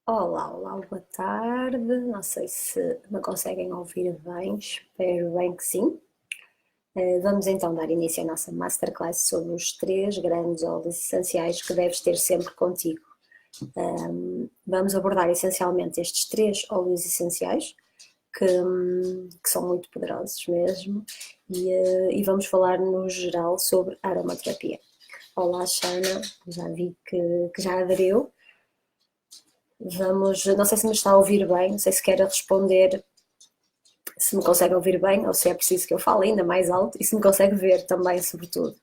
Olá, olá, boa tarde. Não sei se me conseguem ouvir bem, espero bem que sim. Vamos então dar início à nossa masterclass sobre os três grandes óleos essenciais que deves ter sempre contigo. Vamos abordar essencialmente estes três óleos essenciais, que são muito poderosos mesmo, e vamos falar no geral sobre aromaterapia. Olá, Shana, já vi que já aderiu. Vamos, não sei se me está a ouvir bem, não sei se quer responder, se me consegue ouvir bem ou se é preciso que eu fale ainda mais alto e se me consegue ver também, sobretudo.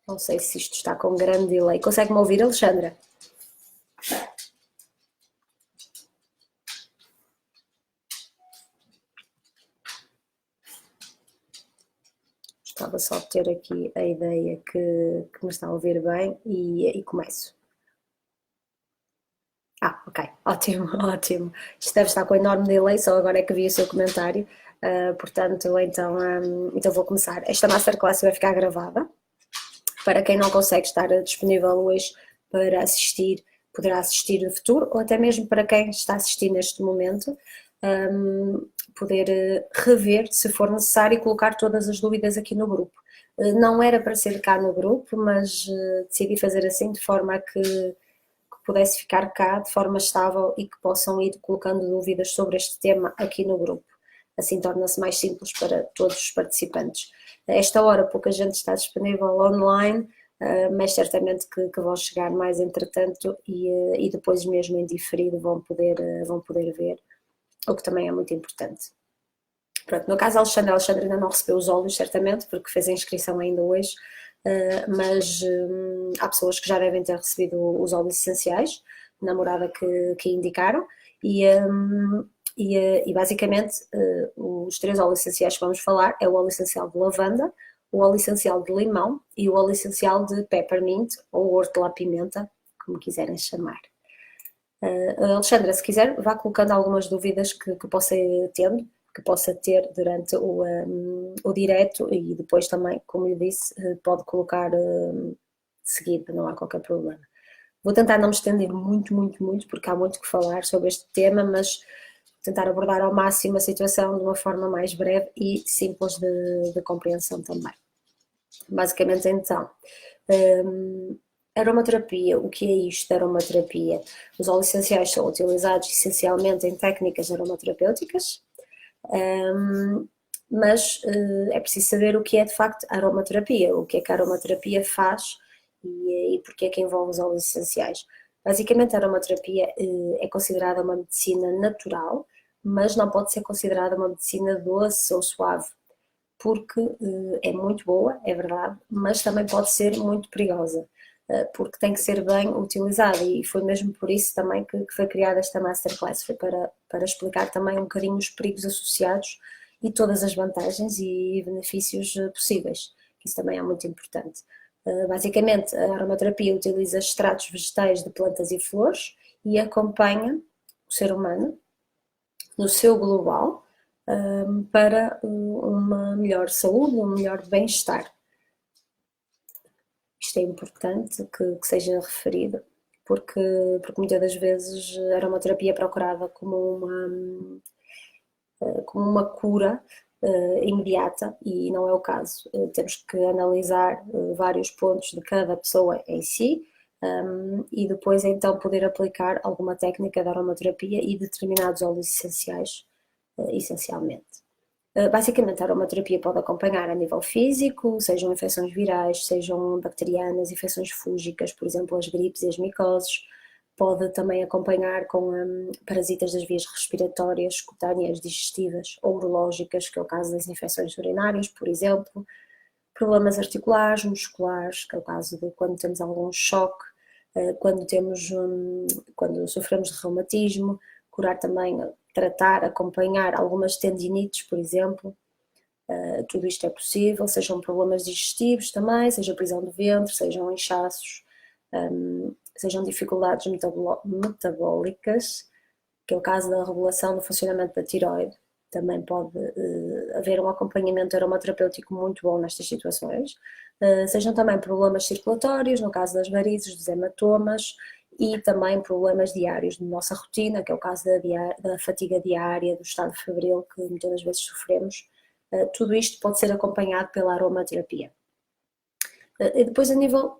Não sei se isto está com grande delay. Consegue-me ouvir, Alexandra? Estava só a ter aqui a ideia que me está a ouvir bem e começo. Ok, ótimo, ótimo. Isto deve estar com enorme delay, só agora é que vi o seu comentário. Portanto, então vou começar. Esta masterclass vai ficar gravada. Para quem não consegue estar disponível hoje para assistir, poderá assistir no futuro, ou até mesmo para quem está a assistir neste momento, poder rever, se for necessário, e colocar todas as dúvidas aqui no grupo. Não era para ser cá no grupo, mas decidi fazer assim de forma a que pudesse ficar cá de forma estável e que possam ir colocando dúvidas sobre este tema aqui no grupo. Assim torna-se mais simples para todos os participantes. A esta hora pouca gente está disponível online, mas certamente que vão chegar mais entretanto e depois mesmo em diferido vão poder ver, o que também é muito importante. Pronto, no caso Alexandre ainda não recebeu os óleos, certamente, porque fez a inscrição ainda hoje, mas há pessoas que já devem ter recebido os óleos essenciais, na morada que indicaram, e basicamente os três óleos essenciais que vamos falar é o óleo essencial de lavanda, o óleo essencial de limão e o óleo essencial de peppermint ou hortelã-pimenta, como quiserem chamar. Alexandra, se quiser, vá colocando algumas dúvidas que possa ir tendo, que possa ter durante o direto e depois também, como eu disse, pode colocar seguido, não há qualquer problema. Vou tentar não me estender muito, muito, muito, porque há muito que falar sobre este tema, mas tentar abordar ao máximo a situação de uma forma mais breve e simples de compreensão também. Basicamente, então, aromaterapia, o que é isto da aromaterapia? Os óleos essenciais são utilizados essencialmente em técnicas aromaterapêuticas, mas é preciso saber o que é de facto a aromaterapia, o que é que a aromaterapia faz e porque é que envolve os óleos essenciais. Basicamente, a aromaterapia é considerada uma medicina natural, mas não pode ser considerada uma medicina doce ou suave, porque é muito boa, é verdade, mas também pode ser muito perigosa, porque tem que ser bem utilizada e foi mesmo por isso também que foi criada esta Masterclass, foi para explicar também um bocadinho os perigos associados e todas as vantagens e benefícios possíveis, que isso também é muito importante. Basicamente, a aromaterapia utiliza extratos vegetais de plantas e flores e acompanha o ser humano no seu global para uma melhor saúde, um melhor bem-estar. Isto é importante que seja referido, porque muitas das vezes a aromaterapia é procurada como uma cura imediata e não é o caso. Temos que analisar vários pontos de cada pessoa em si e depois então poder aplicar alguma técnica de aromaterapia e determinados óleos essenciais, essencialmente. Basicamente, a aromaterapia pode acompanhar a nível físico, sejam infecções virais, sejam bacterianas, infecções fúngicas, por exemplo, as gripes e as micoses. Pode também acompanhar com parasitas das vias respiratórias, cutâneas, digestivas ou urológicas, que é o caso das infecções urinárias, por exemplo. Problemas articulares, musculares, que é o caso de quando temos algum choque, quando sofremos de reumatismo, curar também, tratar, acompanhar algumas tendinites, por exemplo. Tudo isto é possível, sejam problemas digestivos também, seja prisão de ventre, sejam inchaços, sejam dificuldades metabólicas, que é o caso da regulação do funcionamento da tireoide. Também pode haver um acompanhamento aromaterapêutico muito bom nestas situações. Sejam também problemas circulatórios, no caso das varizes, dos hematomas, e também problemas diários da nossa rotina, que é o caso da fatiga diária, do estado febril que muitas das vezes sofremos. Tudo isto pode ser acompanhado pela aromaterapia. E depois,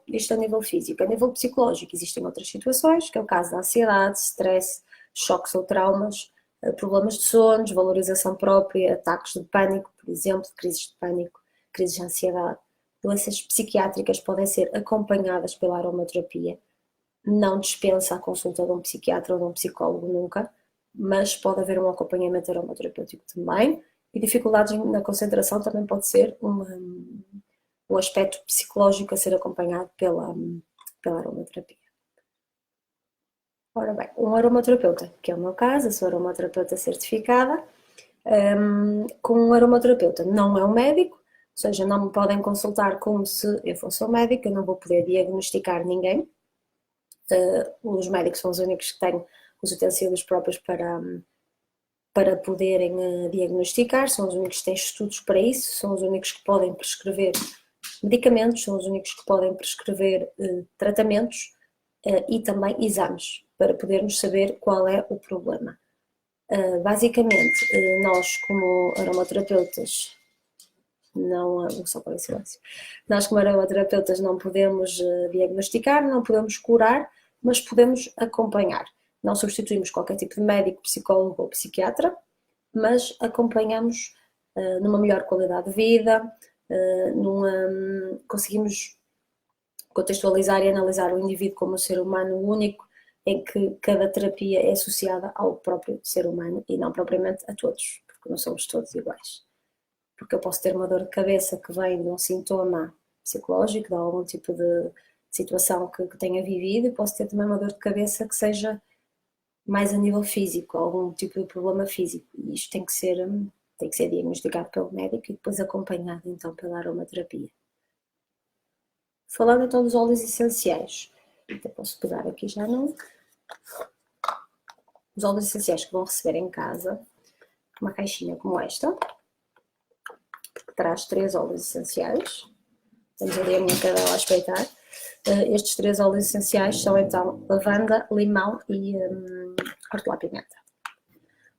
isto a nível físico. A nível psicológico, existem outras situações, que é o caso da ansiedade, stress, choques ou traumas, problemas de sono, desvalorização própria, ataques de pânico, por exemplo, crises de pânico, crises de ansiedade. Doenças psiquiátricas podem ser acompanhadas pela aromaterapia. Não dispensa a consulta de um psiquiatra ou de um psicólogo nunca, mas pode haver um acompanhamento aromaterapêutico também. E dificuldades na concentração também pode ser um aspecto psicológico a ser acompanhado pela aromaterapia. Ora bem, um aromaterapeuta, que é o meu caso, eu sou aromaterapeuta certificada, com um aromaterapeuta não é um médico, ou seja, não me podem consultar como se eu fosse um médico, eu não vou poder diagnosticar ninguém. Os médicos são os únicos que têm os utensílios próprios para poderem diagnosticar, são os únicos que têm estudos para isso, são os únicos que podem prescrever medicamentos, são os únicos que podem prescrever tratamentos e também exames, para podermos saber qual é o problema. Basicamente, nós como aromaterapeutas, só para o silêncio, nós como aromaterapeutas não podemos diagnosticar, não podemos curar, mas podemos acompanhar. Não substituímos qualquer tipo de médico, psicólogo ou psiquiatra, mas acompanhamos numa melhor qualidade de vida, conseguimos contextualizar e analisar o indivíduo como um ser humano único, em que cada terapia é associada ao próprio ser humano e não propriamente a todos, porque não somos todos iguais. Porque eu posso ter uma dor de cabeça que vem de um sintoma psicológico, de algum tipo de situação que tenha vivido, e posso ter também uma dor de cabeça que seja mais a nível físico, algum tipo de problema físico. E isto tem que ser diagnosticado pelo médico e depois acompanhado então pela aromaterapia. Falando então dos óleos essenciais, até posso pegar aqui já não. Os óleos essenciais que vão receber em casa, uma caixinha como esta, que traz 3 óleos essenciais. Temos ali a minha cadela a espreitar. Estes 3 óleos essenciais são então lavanda, limão e hortelã-pimenta.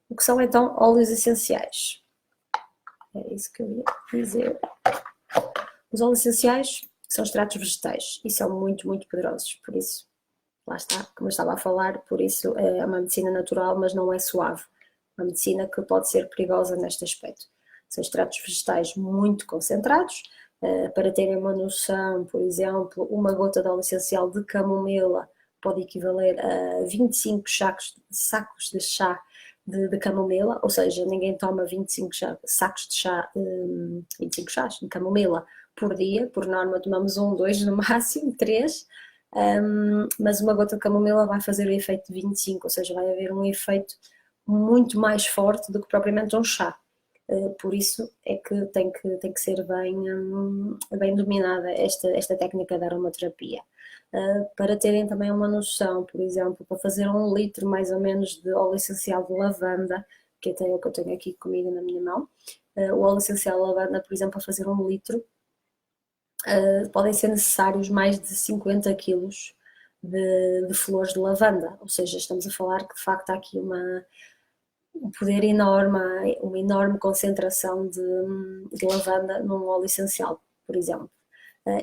O que são então óleos essenciais? É isso que eu ia dizer. Os óleos essenciais são extratos vegetais e são muito, muito poderosos, por isso, lá está, como eu estava a falar, por isso é uma medicina natural, mas não é suave. Uma medicina que pode ser perigosa neste aspecto. São extratos vegetais muito concentrados. Para terem uma noção, por exemplo, uma gota de óleo essencial de camomila pode equivaler a 25 sacos de chá de camomila, ou seja, ninguém toma 25 sacos de chá, 25 chás de camomila por dia, por norma tomamos 1, 2 no máximo, 3, mas uma gota de camomila vai fazer o efeito de 25, ou seja, vai haver um efeito muito mais forte do que propriamente um chá. Por isso é que tem que ser bem dominada esta técnica da aromaterapia. Para terem também uma noção, por exemplo, para fazer 1 litro mais ou menos de óleo essencial de lavanda, que até é o que eu tenho aqui comigo na minha mão, o óleo essencial de lavanda, por exemplo, para fazer 1 litro, podem ser necessários mais de 50 quilos de flores de lavanda, ou seja, estamos a falar que de facto há aqui um poder enorme, uma enorme concentração de lavanda num óleo essencial, por exemplo.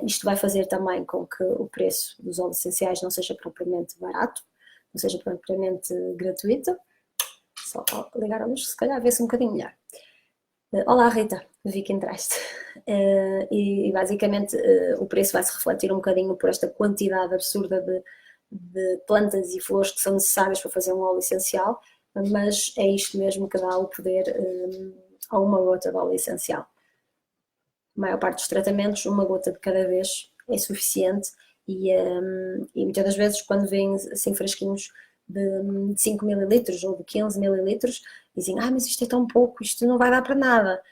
Isto vai fazer também com que o preço dos óleos essenciais não seja propriamente barato, não seja propriamente gratuito. Só ligar a luz, se calhar vê-se um bocadinho melhor. Olá Rita, vi que entraste. E basicamente o preço vai se refletir um bocadinho por esta quantidade absurda de plantas e flores que são necessárias para fazer um óleo essencial, mas é isto mesmo que dá o poder a uma gota de óleo essencial. A maior parte dos tratamentos, uma gota de cada vez é suficiente e muitas das vezes quando vêm assim fresquinhos de 5 ml ou de 15 ml, dizem, mas isto é tão pouco, isto não vai dar para nada.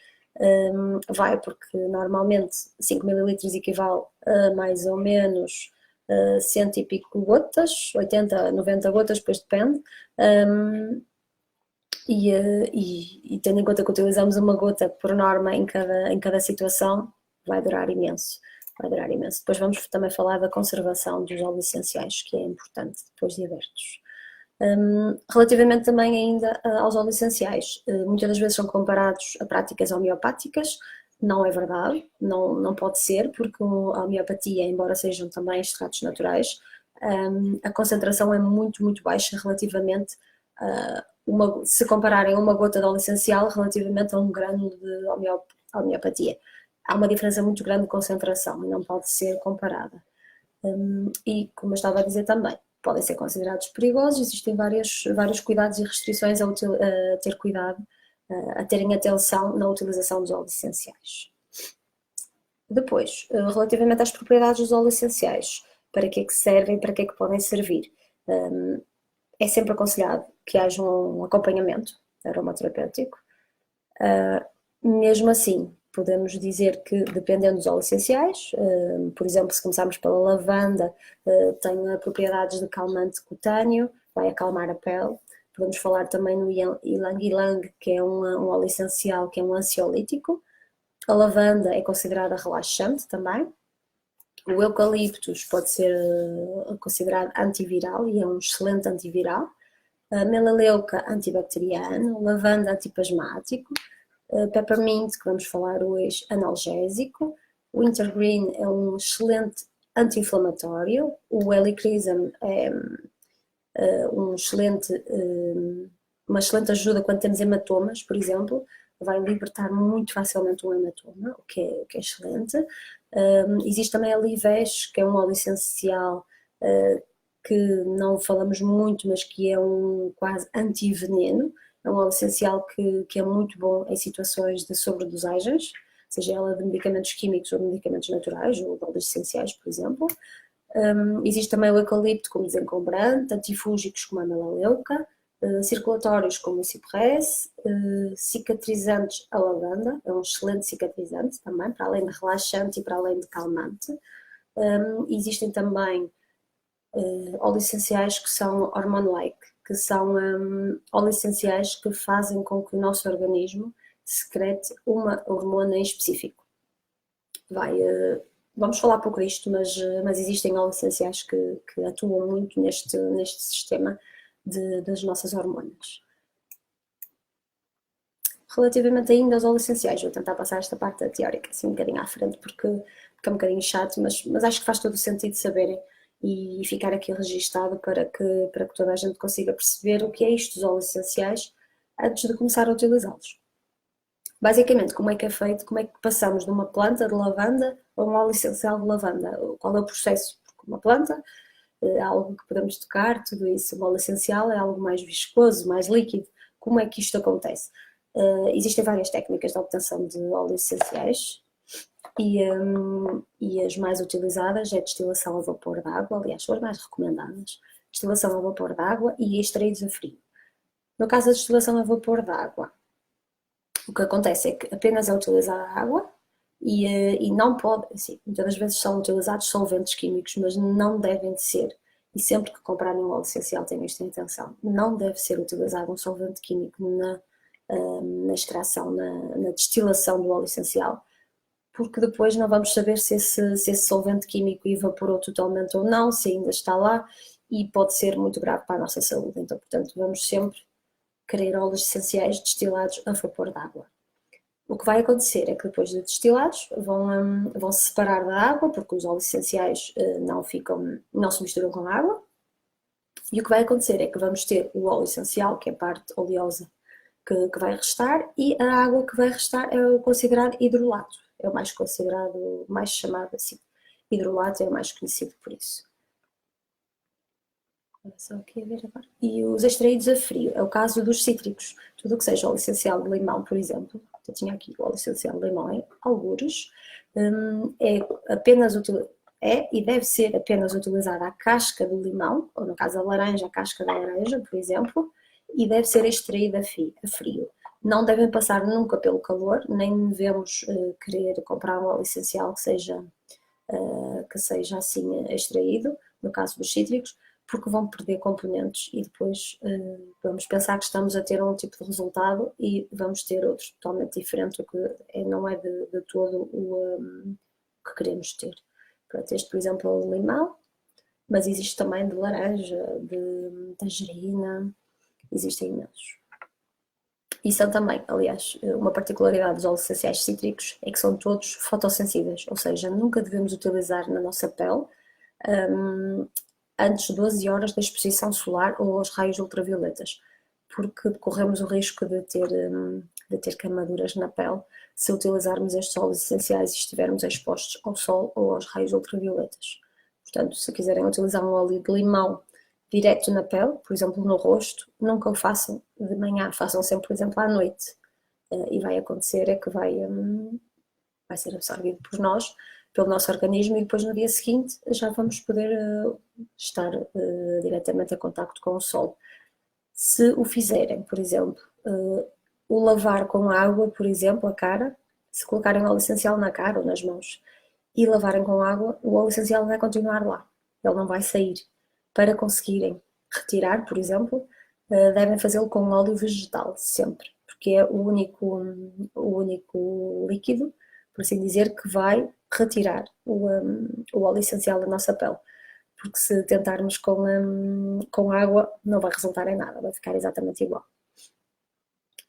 Vai, porque normalmente 5 ml equivale a mais ou menos 100 e pico gotas, 80, 90 gotas, depois depende. E tendo em conta que utilizamos uma gota por norma em cada situação, vai durar imenso. Vai durar imenso. Depois vamos também falar da conservação dos óleos essenciais, que é importante depois de abertos. Relativamente também ainda aos óleos essenciais, muitas das vezes são comparados a práticas homeopáticas. Não é verdade, não pode ser, porque a homeopatia, embora sejam também extratos naturais, a concentração é muito, muito baixa relativamente se compararem uma gota de óleo essencial relativamente a um grano de homeopatia. Há uma diferença muito grande de concentração e não pode ser comparada. E, como eu estava a dizer também, podem ser considerados perigosos, existem vários cuidados e restrições a ter cuidado, a terem atenção na utilização dos óleos essenciais. Depois, relativamente às propriedades dos óleos essenciais, para que é que servem, para que é que podem servir? É sempre aconselhado que haja um acompanhamento aromaterapêutico. Mesmo assim, podemos dizer que, dependendo dos óleos essenciais, por exemplo, se começarmos pela lavanda, tem propriedades de calmante cutâneo, vai acalmar a pele. Podemos falar também no ylang-ylang, que é um óleo essencial, que é um ansiolítico. A lavanda é considerada relaxante também. O eucaliptus pode ser considerado antiviral e é um excelente antiviral. A melaleuca, antibacteriano. Lavanda, antipasmático. Peppermint, que vamos falar hoje, analgésico. Wintergreen é um excelente anti-inflamatório. O helichrysum é uma excelente ajuda quando temos hematomas, por exemplo. Vai libertar muito facilmente um hematoma, o que é excelente. Existe também a Livesh, que é um óleo essencial que não falamos muito, mas que é um quase anti-veneno. É um óleo essencial que é muito bom em situações de sobredosagens, seja ela de medicamentos químicos ou de medicamentos naturais, ou de óleos essenciais, por exemplo. Existe também o eucalipto como desencombrante, antifúngicos como a melaleuca, circulatórios como o cipresse, cicatrizantes a lavanda, é um excelente cicatrizante também, para além de relaxante e para além de calmante. Existem também óleos essenciais que são hormone-like, que são óleos essenciais que fazem com que o nosso organismo secrete uma hormona em específico. Vamos falar pouco disto, mas existem óleos essenciais que atuam muito neste sistema das nossas hormonas. Relativamente ainda aos óleos essenciais, vou tentar passar esta parte teórica assim um bocadinho à frente, porque é um bocadinho chato, mas acho que faz todo o sentido saberem e ficar aqui registado para que toda a gente consiga perceber o que é isto dos óleos essenciais antes de começar a utilizá-los. Basicamente, como é que é feito, como é que passamos de uma planta de lavanda a um óleo essencial de lavanda? Qual é o processo? Porque uma planta é algo que podemos tocar, tudo isso. O óleo essencial é algo mais viscoso, mais líquido. Como é que isto acontece? Existem várias técnicas de obtenção de óleos essenciais e as mais utilizadas é a destilação a vapor de água, aliás, são as mais recomendadas. Destilação a vapor de água e extraídos a frio. No caso da destilação a vapor de água, o que acontece é que apenas é utilizada a água e não pode, assim, muitas das vezes são utilizados solventes químicos, mas não devem de ser, e sempre que comprarem um óleo essencial tenham esta intenção, não deve ser utilizado um solvente químico na extração, na destilação do óleo essencial, porque depois não vamos saber se esse solvente químico evaporou totalmente ou não, se ainda está lá, e pode ser muito grave para a nossa saúde. Então, portanto, vamos sempre querer óleos essenciais destilados a vapor de água. O que vai acontecer é que depois de destilados vão se separar da água, porque os óleos essenciais não se misturam com a água, e o que vai acontecer é que vamos ter o óleo essencial, que é a parte oleosa que vai restar, e a água que vai restar é o considerado hidrolato, é o mais chamado assim. Hidrolato é o mais conhecido por isso. Só aqui a ver agora. E os extraídos a frio, é o caso dos cítricos. Tudo o que seja óleo essencial de limão, por exemplo, eu tinha aqui o óleo essencial de limão, algures, e deve ser apenas utilizada a casca do limão, ou no caso a laranja, a casca da laranja, por exemplo, e deve ser extraída a frio. Não devem passar nunca pelo calor, nem devemos querer comprar um óleo essencial que seja que seja assim extraído, no caso dos cítricos, porque vão perder componentes e depois vamos pensar que estamos a ter um tipo de resultado e vamos ter outro totalmente diferente, o que não é de todo o que queremos ter. Pronto, este, por exemplo, é o de limão, mas existe também de laranja, de tangerina, existem imensos. E são também, aliás, uma particularidade dos óleos essenciais cítricos é que são todos fotossensíveis, ou seja, nunca devemos utilizar na nossa pele antes de 12 horas da exposição solar ou aos raios ultravioletas, porque corremos o risco de ter queimaduras na pele se utilizarmos estes óleos essenciais e estivermos expostos ao sol ou aos raios ultravioletas. Portanto, se quiserem utilizar um óleo de limão direto na pele, por exemplo no rosto, nunca o façam de manhã, façam sempre, por exemplo, à noite. E vai acontecer é que vai ser absorvido por nós, pelo nosso organismo, e depois no dia seguinte já vamos poder estar diretamente em contacto com o sol. Se o fizerem, por exemplo, o lavar com água, por exemplo, a cara, se colocarem óleo essencial na cara ou nas mãos e lavarem com água, o óleo essencial vai continuar lá, ele não vai sair. Para conseguirem retirar, por exemplo, devem fazê-lo com óleo vegetal, sempre, porque é o único líquido, por assim dizer, que vai retirar o óleo essencial da nossa pele. Porque se tentarmos com água, não vai resultar em nada, vai ficar exatamente igual.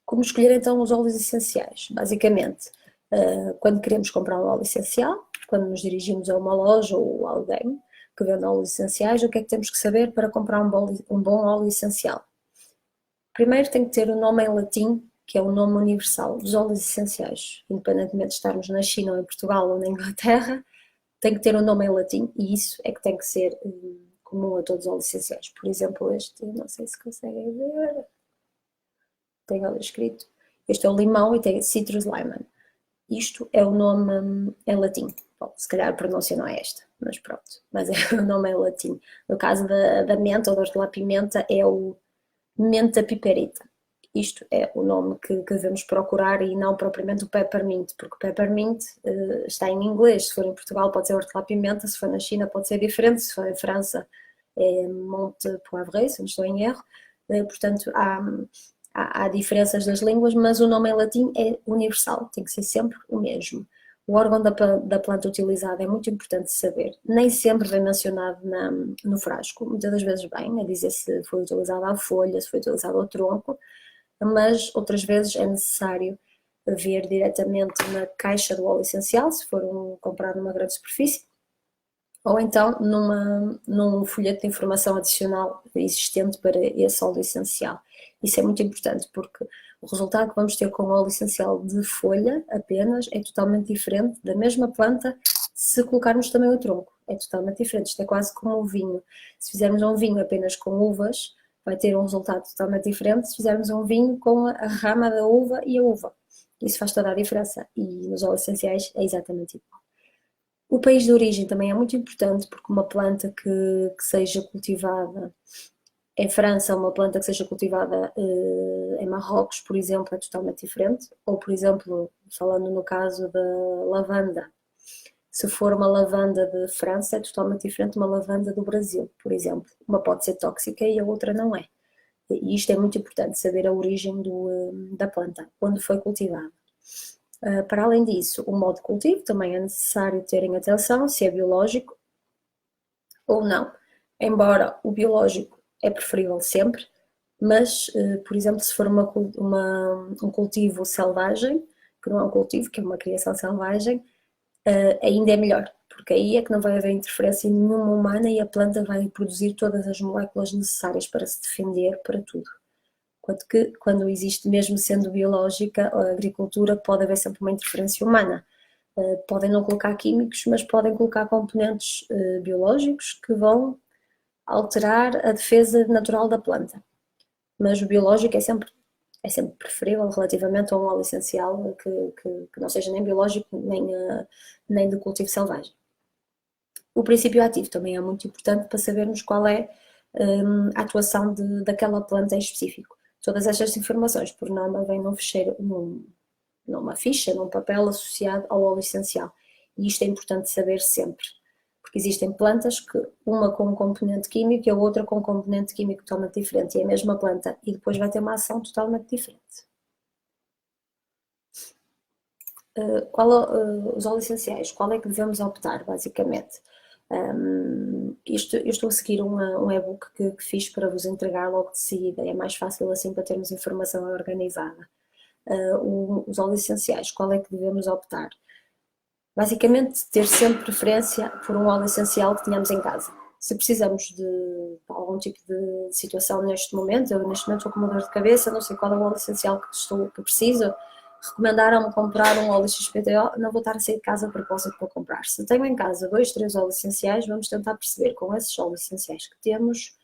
Como escolher então os óleos essenciais? Basicamente, quando queremos comprar um óleo essencial, quando nos dirigimos a uma loja ou a alguém que vende óleos essenciais, o que é que temos que saber para comprar um bom óleo essencial? Primeiro tem que ter o nome em latim, que é o nome universal dos óleos essenciais. Independentemente de estarmos na China ou em Portugal ou na Inglaterra, tem que ter um nome em latim e isso é que tem que ser comum a todos os óleos essenciais. Por exemplo, este, não sei se conseguem ver, tem ali escrito, este é o limão e tem Citrus Lemon. Isto é o nome em latim. Bom, se calhar a pronúncia não é esta, mas pronto, mas é o nome em latim. No caso da menta ou da hortelã-pimenta é o menta piperita. Isto é o nome que devemos procurar e não propriamente o peppermint, porque o peppermint está em inglês, se for em Portugal pode ser hortelã-pimenta, se for na China pode ser diferente, se for em França é Monte Poivre, se não estou em erro, portanto há diferenças das línguas, mas o nome em latim é universal, tem que ser sempre o mesmo. O órgão da planta utilizada é muito importante saber, nem sempre vem mencionado no frasco, muitas das vezes vem a dizer se foi utilizada a folha, se foi utilizado o tronco, mas outras vezes é necessário ver diretamente na caixa do óleo essencial, se for comprado numa grande superfície, ou então num folheto de informação adicional existente para esse óleo essencial. Isso é muito importante porque o resultado que vamos ter com o óleo essencial de folha apenas é totalmente diferente da mesma planta se colocarmos também o tronco. É totalmente diferente, isto é quase como o vinho. Se fizermos um vinho apenas com uvas, vai ter um resultado totalmente diferente se fizermos um vinho com a rama da uva e a uva. Isso faz toda a diferença e nos óleos essenciais é exatamente igual. O país de origem também é muito importante porque uma planta que seja cultivada em França, uma planta que seja cultivada em Marrocos, por exemplo, é totalmente diferente. Ou, por exemplo, falando no caso da lavanda, se for uma lavanda de França, é totalmente diferente de uma lavanda do Brasil, por exemplo. Uma pode ser tóxica e a outra não é. E isto é muito importante, saber a origem da planta, onde foi cultivada. Para além disso, o modo de cultivo também é necessário terem atenção se é biológico ou não, embora o biológico é preferível sempre, mas, por exemplo, se for um cultivo selvagem, que não é um cultivo, que é uma criação selvagem, ainda é melhor, porque aí é que não vai haver interferência nenhuma humana e a planta vai produzir todas as moléculas necessárias para se defender para tudo. Enquanto que, quando existe, mesmo sendo biológica, a agricultura, pode haver sempre uma interferência humana. Podem não colocar químicos, mas podem colocar componentes biológicos que vão alterar a defesa natural da planta. Mas o biológico é sempre preferível relativamente a um óleo essencial que não seja nem biológico nem do cultivo selvagem. O princípio ativo também é muito importante para sabermos qual é a atuação daquela planta em específico. Todas estas informações, por norma, vêm num fecheiro, numa ficha, num papel associado ao óleo essencial. E isto é importante saber sempre. porque existem plantas que uma com um componente químico e a outra com um componente químico totalmente diferente, e é a mesma planta, e depois vai ter uma ação totalmente diferente. Os óleos essenciais, qual é que devemos optar, basicamente? Eu estou a seguir um e-book que fiz para vos entregar logo de seguida, é mais fácil assim para termos informação organizada. Os óleos essenciais, qual é que devemos optar? Basicamente, ter sempre preferência por um óleo essencial que tenhamos em casa. Se precisamos de algum tipo de situação neste momento, eu neste momento estou com uma dor de cabeça, não sei qual é o óleo essencial que preciso, recomendaram-me comprar um óleo XPTO, não vou estar a sair de casa a propósito para comprar. Se tenho em casa 2, 3 óleos essenciais, vamos tentar perceber com esses óleos essenciais que temos,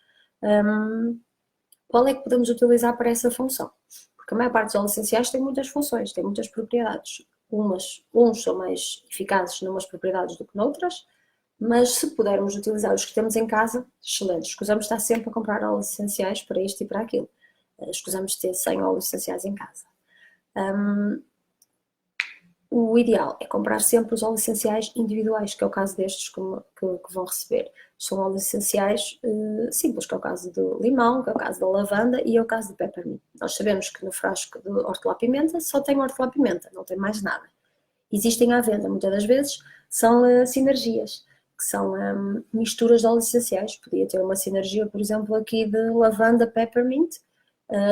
qual é que podemos utilizar para essa função. Porque a maior parte dos óleos essenciais tem muitas funções, tem muitas propriedades. Uns são mais eficazes numas propriedades do que noutras, mas se pudermos utilizar os que temos em casa, excelente. Escusamos estar sempre a comprar óleos essenciais para isto e para aquilo. Escusamos ter 100 óleos essenciais em casa. O ideal é comprar sempre os óleos essenciais individuais, que é o caso destes que vão receber. São óleos essenciais simples, que é o caso do limão, que é o caso da lavanda e é o caso do peppermint. Nós sabemos que no frasco de hortelã-pimenta só tem hortelã-pimenta, não tem mais nada. Existem à venda, muitas das vezes, são sinergias, que são misturas de óleos essenciais. Podia ter uma sinergia, por exemplo, aqui de lavanda, peppermint,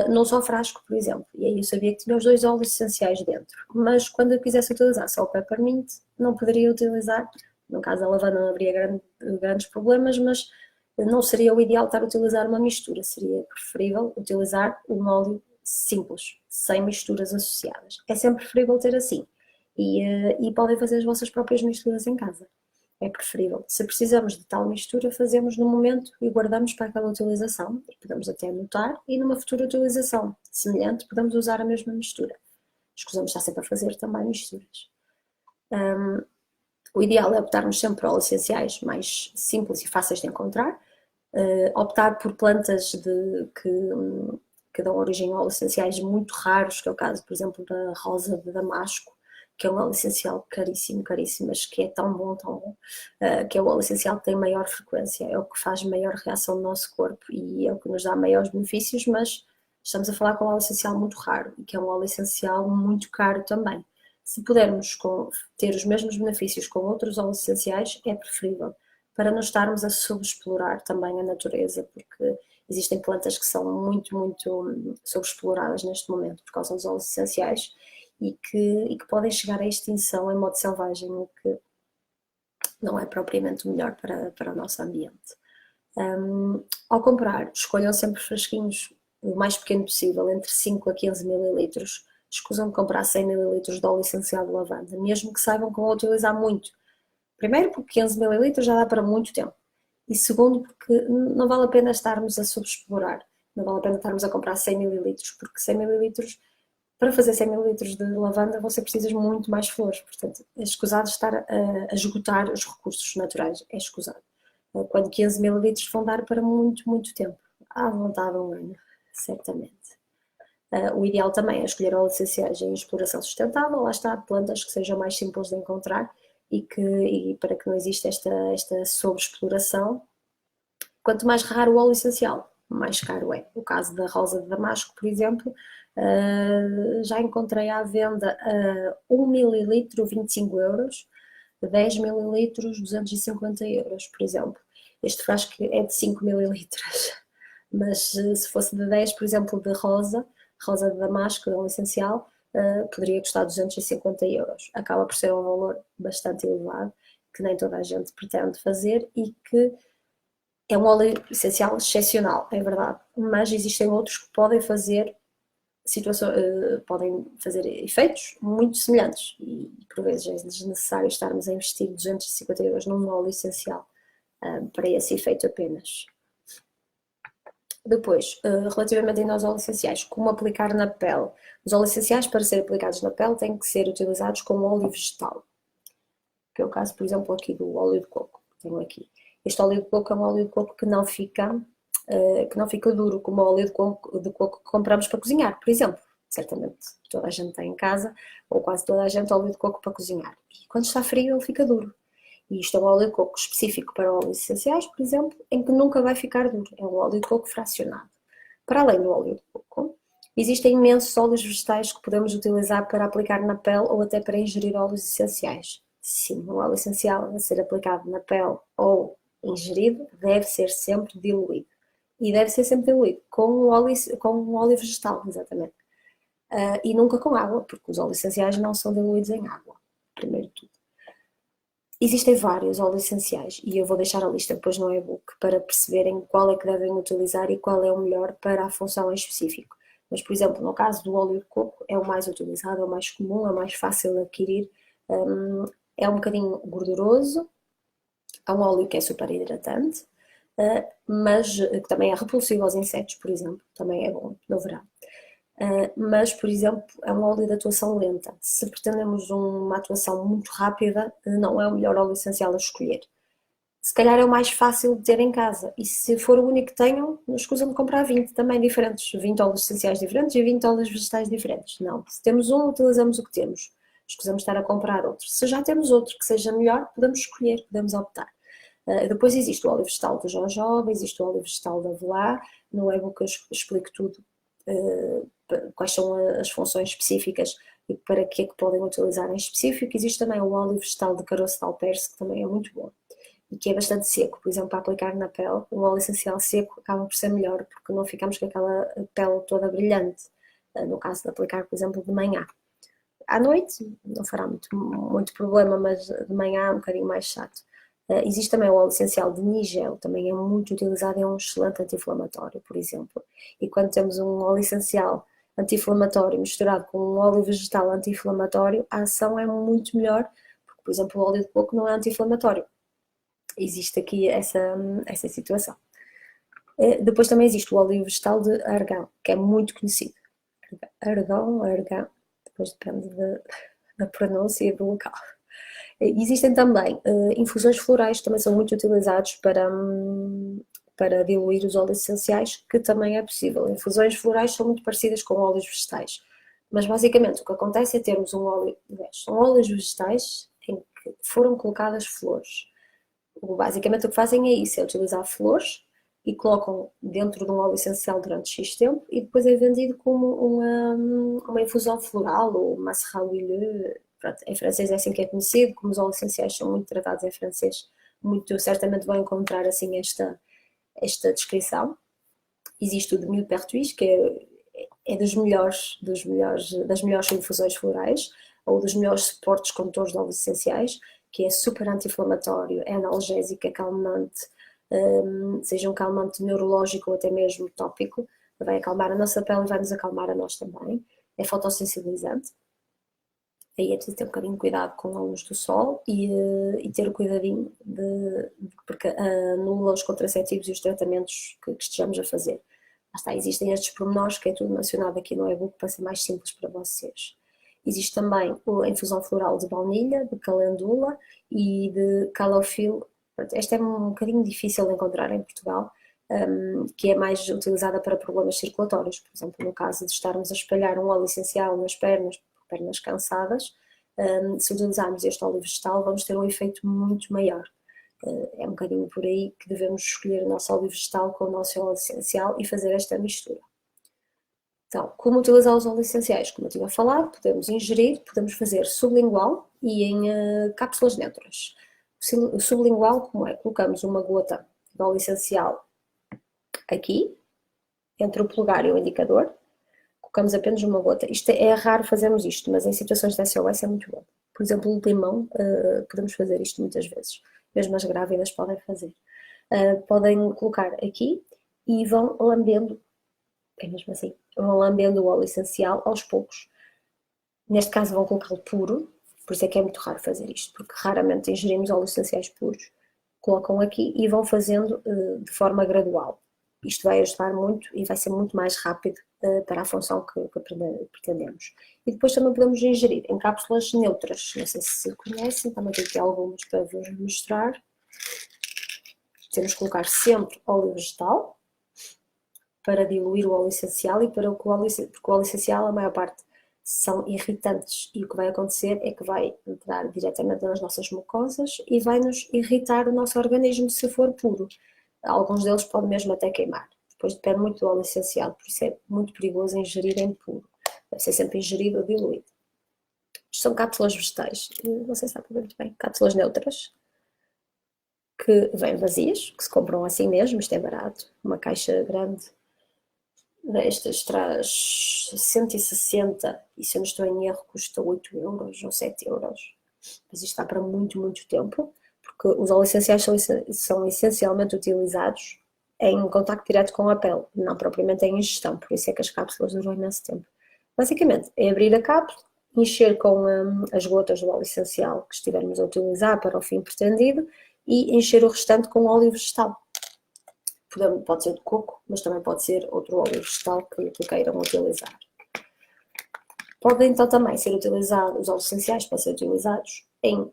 num só frasco, por exemplo. E aí eu sabia que tinha os 2 óleos essenciais dentro. Mas quando eu quisesse utilizar só o peppermint, não poderia utilizar. No caso da lavanda não haveria grandes problemas, mas não seria o ideal estar a utilizar uma mistura. Seria preferível utilizar um óleo simples, sem misturas associadas. É sempre preferível ter assim. E podem fazer as vossas próprias misturas em casa. É preferível. Se precisamos de tal mistura, fazemos no momento e guardamos para aquela utilização. E podemos até anotar e numa futura utilização semelhante podemos usar a mesma mistura. Escusamos estar sempre a fazer também misturas. O ideal é optarmos sempre por óleos essenciais mais simples e fáceis de encontrar. Optar por plantas que dão origem a óleos essenciais muito raros, que é o caso, por exemplo, da rosa de damasco, que é um óleo essencial caríssimo, caríssimo, mas que é tão bom, que é o óleo essencial que tem maior frequência, é o que faz maior reação no nosso corpo e é o que nos dá maiores benefícios, mas estamos a falar com um óleo essencial muito raro e que é um óleo essencial muito caro também. Se pudermos ter os mesmos benefícios com outros óleos essenciais, é preferível, para não estarmos a sobreexplorar também a natureza, porque existem plantas que são muito, muito sobreexploradas neste momento por causa dos óleos essenciais e que podem chegar à extinção em modo selvagem, o que não é propriamente o melhor para o nosso ambiente. Ao comprar, escolham sempre frasquinhos o mais pequeno possível, entre 5 a 15 ml. Escusam de comprar 100 ml de óleo essencial de lavanda, mesmo que saibam que vão utilizar muito. Primeiro, porque 15 ml já dá para muito tempo. E segundo, porque não vale a pena estarmos a sobreexplorar. Não vale a pena estarmos a comprar 100 ml, porque 100 ml, para fazer 100 ml de lavanda, você precisa muito mais flores. Portanto, é escusado estar a esgotar os recursos naturais. É escusado. Quando 15 ml vão dar para muito, muito tempo. À vontade, um ano, certamente. O ideal também é escolher óleos essenciais em exploração sustentável, lá está, plantas que sejam mais simples de encontrar e para que não exista esta sobreexploração. Quanto mais raro o óleo essencial, mais caro é. O caso da rosa de damasco, por exemplo, já encontrei à venda 1 ml 25 euros, 10 ml 250 euros, por exemplo. Este frasco é de 5 ml, mas se fosse de 10, por exemplo, de rosa de damasco, de óleo essencial, poderia custar 250 euros. Acaba por ser um valor bastante elevado, que nem toda a gente pretende fazer e que é um óleo essencial excepcional, é verdade, mas existem outros que podem fazer efeitos muito semelhantes e por vezes é desnecessário estarmos a investir 250 euros num óleo essencial para esse efeito apenas. Depois, relativamente aos óleos essenciais, como aplicar na pele? Os óleos essenciais, para serem aplicados na pele, têm que ser utilizados com óleo vegetal, que é o caso, por exemplo, aqui do óleo de coco, que tenho aqui. Este óleo de coco é um óleo de coco que não fica duro, como o óleo de coco que compramos para cozinhar, por exemplo. Certamente toda a gente tem em casa, ou quase toda a gente, óleo de coco para cozinhar. E quando está frio ele fica duro. E isto é um óleo de coco específico para óleos essenciais, por exemplo, em que nunca vai ficar duro. É um óleo de coco fracionado. Para além do óleo de coco, existem imensos óleos vegetais que podemos utilizar para aplicar na pele ou até para ingerir óleos essenciais. Sim, o óleo essencial a ser aplicado na pele ou ingerido deve ser sempre diluído. E deve ser sempre diluído com um óleo vegetal, exatamente. E nunca com água, porque os óleos essenciais não são diluídos em água, primeiro de tudo. Existem vários óleos essenciais e eu vou deixar a lista depois no e-book para perceberem qual é que devem utilizar e qual é o melhor para a função em específico. Mas, por exemplo, no caso do óleo de coco, é o mais utilizado, é o mais comum, é o mais fácil de adquirir, é um bocadinho gorduroso, é um óleo que é super hidratante, mas que também é repulsivo aos insetos, por exemplo, também é bom no verão. Mas, por exemplo, é um óleo de atuação lenta. Se pretendemos uma atuação muito rápida, não é o melhor óleo essencial a escolher. Se calhar é o mais fácil de ter em casa. E se for o único que tenham, escusam de comprar 20 também diferentes. 20 óleos essenciais diferentes e 20 óleos vegetais diferentes. Não. Se temos um, utilizamos o que temos. Escusamos estar a comprar outro. Se já temos outro que seja melhor, podemos escolher, podemos optar. Depois existe o óleo vegetal do jojoba, existe o óleo vegetal da avelar. No e-book eu explico tudo, quais são as funções específicas e para que é que podem utilizar em específico. Existe também o óleo vegetal de caroço de alperce, que também é muito bom e que é bastante seco, por exemplo, para aplicar na pele. Um óleo essencial seco acaba por ser melhor, porque não ficamos com aquela pele toda brilhante, no caso de aplicar, por exemplo, de manhã. À noite não fará muito problema, mas de manhã é um bocadinho mais chato. Existe também o óleo essencial de nigel, também é muito utilizado, é um excelente anti-inflamatório, por exemplo. E quando temos um óleo essencial anti-inflamatório misturado com um óleo vegetal anti-inflamatório, a ação é muito melhor, porque, por exemplo, o óleo de coco não é anti-inflamatório. Existe aqui essa situação. Depois também existe o óleo vegetal de argão, que é muito conhecido. Argão, depois depende da pronúncia e do local. Existem também infusões florais, que também são muito utilizados para diluir os óleos essenciais, que também é possível. Infusões florais são muito parecidas com óleos vegetais, mas basicamente o que acontece é termos um óleo, são óleos vegetais em que foram colocadas flores. Basicamente o que fazem é isso, é utilizar flores e colocam dentro de um óleo essencial durante X tempo e depois é vendido como uma infusão floral ou macérat huileux. Pronto, em francês é assim que é conhecido, como os óleos essenciais são muito tratados em francês, muito certamente vão encontrar assim esta descrição. Existe o de Millepertuis, que é das melhores infusões florais, ou dos melhores suportes condutores de óleos essenciais, que é super anti-inflamatório, é analgésico, é calmante, seja um calmante neurológico ou até mesmo tópico, vai acalmar a nossa pele e vai nos acalmar a nós também. É fotossensibilizante. Aí é preciso ter um bocadinho de cuidado com a luz do sol e ter o cuidadinho porque anula os contraceptivos e os tratamentos que estejamos a fazer. Lá está, existem estes pormenores que é tudo mencionado aqui no e-book para ser mais simples para vocês. Existe também a infusão floral de baunilha, de calendula e de calofil. Esta é um bocadinho difícil de encontrar em Portugal, que é mais utilizada para problemas circulatórios. Por exemplo, no caso de estarmos a espalhar um óleo essencial nas pernas cansadas, se utilizarmos este óleo vegetal vamos ter um efeito muito maior. É um bocadinho por aí que devemos escolher o nosso óleo vegetal com o nosso óleo essencial e fazer esta mistura. Então, como utilizar os óleos essenciais? Como eu tinha falado, podemos ingerir, podemos fazer sublingual e em cápsulas neutras. O sublingual, como é? Colocamos uma gota de óleo essencial aqui, entre o polegar e o indicador, colocamos apenas uma gota. Isto é raro fazermos isto, mas em situações de SOS é muito bom. Por exemplo, o limão, podemos fazer isto muitas vezes. Mesmo as grávidas podem fazer. Podem colocar aqui e vão lambendo, é mesmo assim, vão lambendo o óleo essencial aos poucos. Neste caso vão colocá-lo puro, por isso é que é muito raro fazer isto, porque raramente ingerimos óleos essenciais puros. Colocam aqui e vão fazendo de forma gradual. Isto vai ajudar muito e vai ser muito mais rápido para a função que pretendemos. E depois também podemos ingerir em cápsulas neutras. Não sei se conhecem, também tenho aqui algumas para vos mostrar. Temos que colocar sempre óleo vegetal para diluir o óleo essencial e para porque o óleo essencial, a maior parte, são irritantes e o que vai acontecer é que vai entrar diretamente nas nossas mucosas e vai nos irritar o nosso organismo se for puro. Alguns deles podem mesmo até queimar. Depois depende muito do óleo essencial, por isso é muito perigoso ingerir em puro. Deve ser sempre ingerido ou diluído. Isto são cápsulas vegetais, não sei se está a ver muito bem, cápsulas neutras, que vêm vazias, que se compram assim mesmo, isto é barato, uma caixa grande destas traz 160 e se eu não estou em erro custa 8 euros ou 7 euros, mas isto está para muito, muito tempo, porque os óleos essenciais são essencialmente utilizados em contacto direto com a pele, não propriamente em ingestão, por isso é que as cápsulas duram imenso tempo. Basicamente, é abrir a cápsula, encher com as gotas do óleo essencial que estivermos a utilizar para o fim pretendido e encher o restante com óleo vegetal. Pode ser de coco, mas também pode ser outro óleo vegetal que queiram utilizar. Podem então também ser utilizados, os óleos essenciais podem ser utilizados em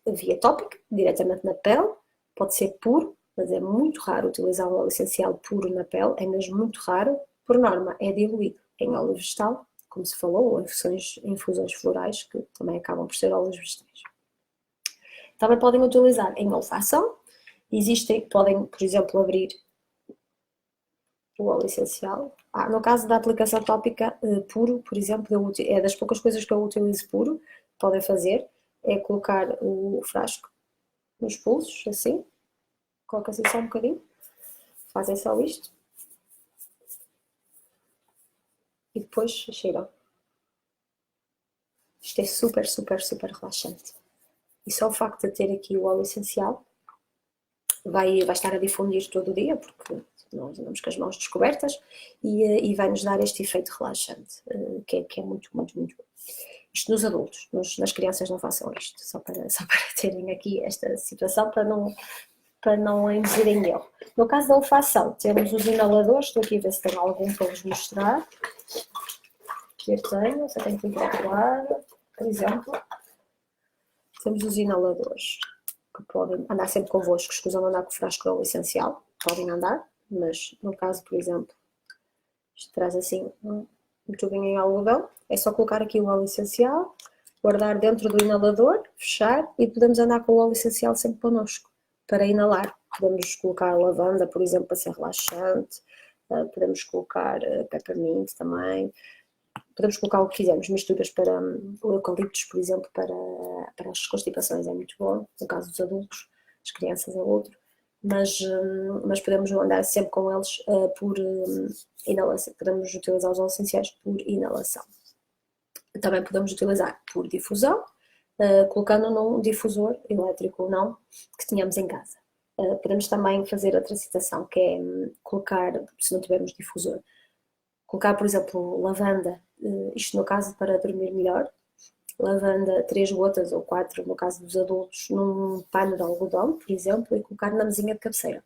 via tópica, diretamente na pele, pode ser puro, mas é muito raro utilizar um óleo essencial puro na pele, é mesmo muito raro, por norma é diluído em óleo vegetal, como se falou, ou infusões florais, que também acabam por ser óleos vegetais. Também podem utilizar em olfação, podem, por exemplo, abrir o óleo essencial. No caso da aplicação tópica puro, por exemplo, é das poucas coisas que eu utilizo puro, podem fazer, é colocar o frasco nos pulsos, assim, coloca assim só um bocadinho, fazem só isto, e depois cheiram. Isto é super, super, super relaxante. E só o facto de ter aqui o óleo essencial vai estar a difundir todo o dia, porque nós andamos com as mãos descobertas e vai nos dar este efeito relaxante, que é muito, muito, muito bom. Isto nos adultos, nas crianças não façam isto, só para terem aqui esta situação, para não induzirem em erro. No caso da olfação, temos os inaladores, estou aqui a ver se tenho algum para vos mostrar. Aqui eu tenho, só tenho que ir para o lado, por exemplo. Temos os inaladores, que podem andar sempre convosco, escusam andar com o frasco de óleo essencial, podem andar, mas no caso, por exemplo, isto traz assim um tubinho em algodão, é só colocar aqui o óleo essencial, guardar dentro do inalador, fechar e podemos andar com o óleo essencial sempre connosco, para inalar. Podemos colocar lavanda, por exemplo, para ser relaxante, podemos colocar peppermint também, podemos colocar o que quisermos, misturas para o eucaliptos, por exemplo, para as constipações é muito bom, no caso dos adultos, as crianças é outro, mas podemos andar sempre com eles por inalação, podemos utilizar os óleos essenciais por inalação. Também podemos utilizar por difusão, colocando num difusor elétrico ou não, que tenhamos em casa. Podemos também fazer outra situação, que é colocar, se não tivermos difusor, colocar, por exemplo, lavanda, isto no caso para dormir melhor, lavanda 3 gotas ou 4, no caso dos adultos, num pano de algodão, por exemplo, e colocar na mesinha de cabeceira.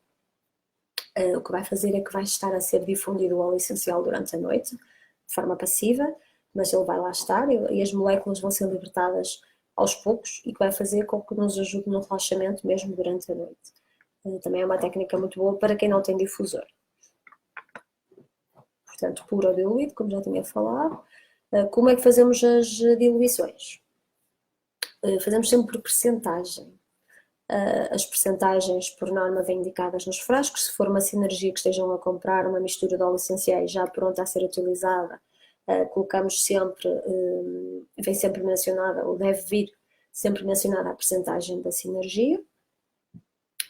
O que vai fazer é que vai estar a ser difundido o óleo essencial durante a noite, de forma passiva, mas ele vai lá estar e as moléculas vão ser libertadas aos poucos e que vai fazer com que nos ajude no relaxamento mesmo durante a noite. Também é uma técnica muito boa para quem não tem difusor. Portanto, puro ou diluído, como já tinha falado. Como é que fazemos as diluições? Fazemos sempre por percentagem. As percentagens, por norma, vêm indicadas nos frascos. Se for uma sinergia que estejam a comprar, uma mistura de óleos essenciais já pronta a ser utilizada, colocamos sempre, vem sempre mencionada, ou deve vir sempre mencionada a percentagem da sinergia.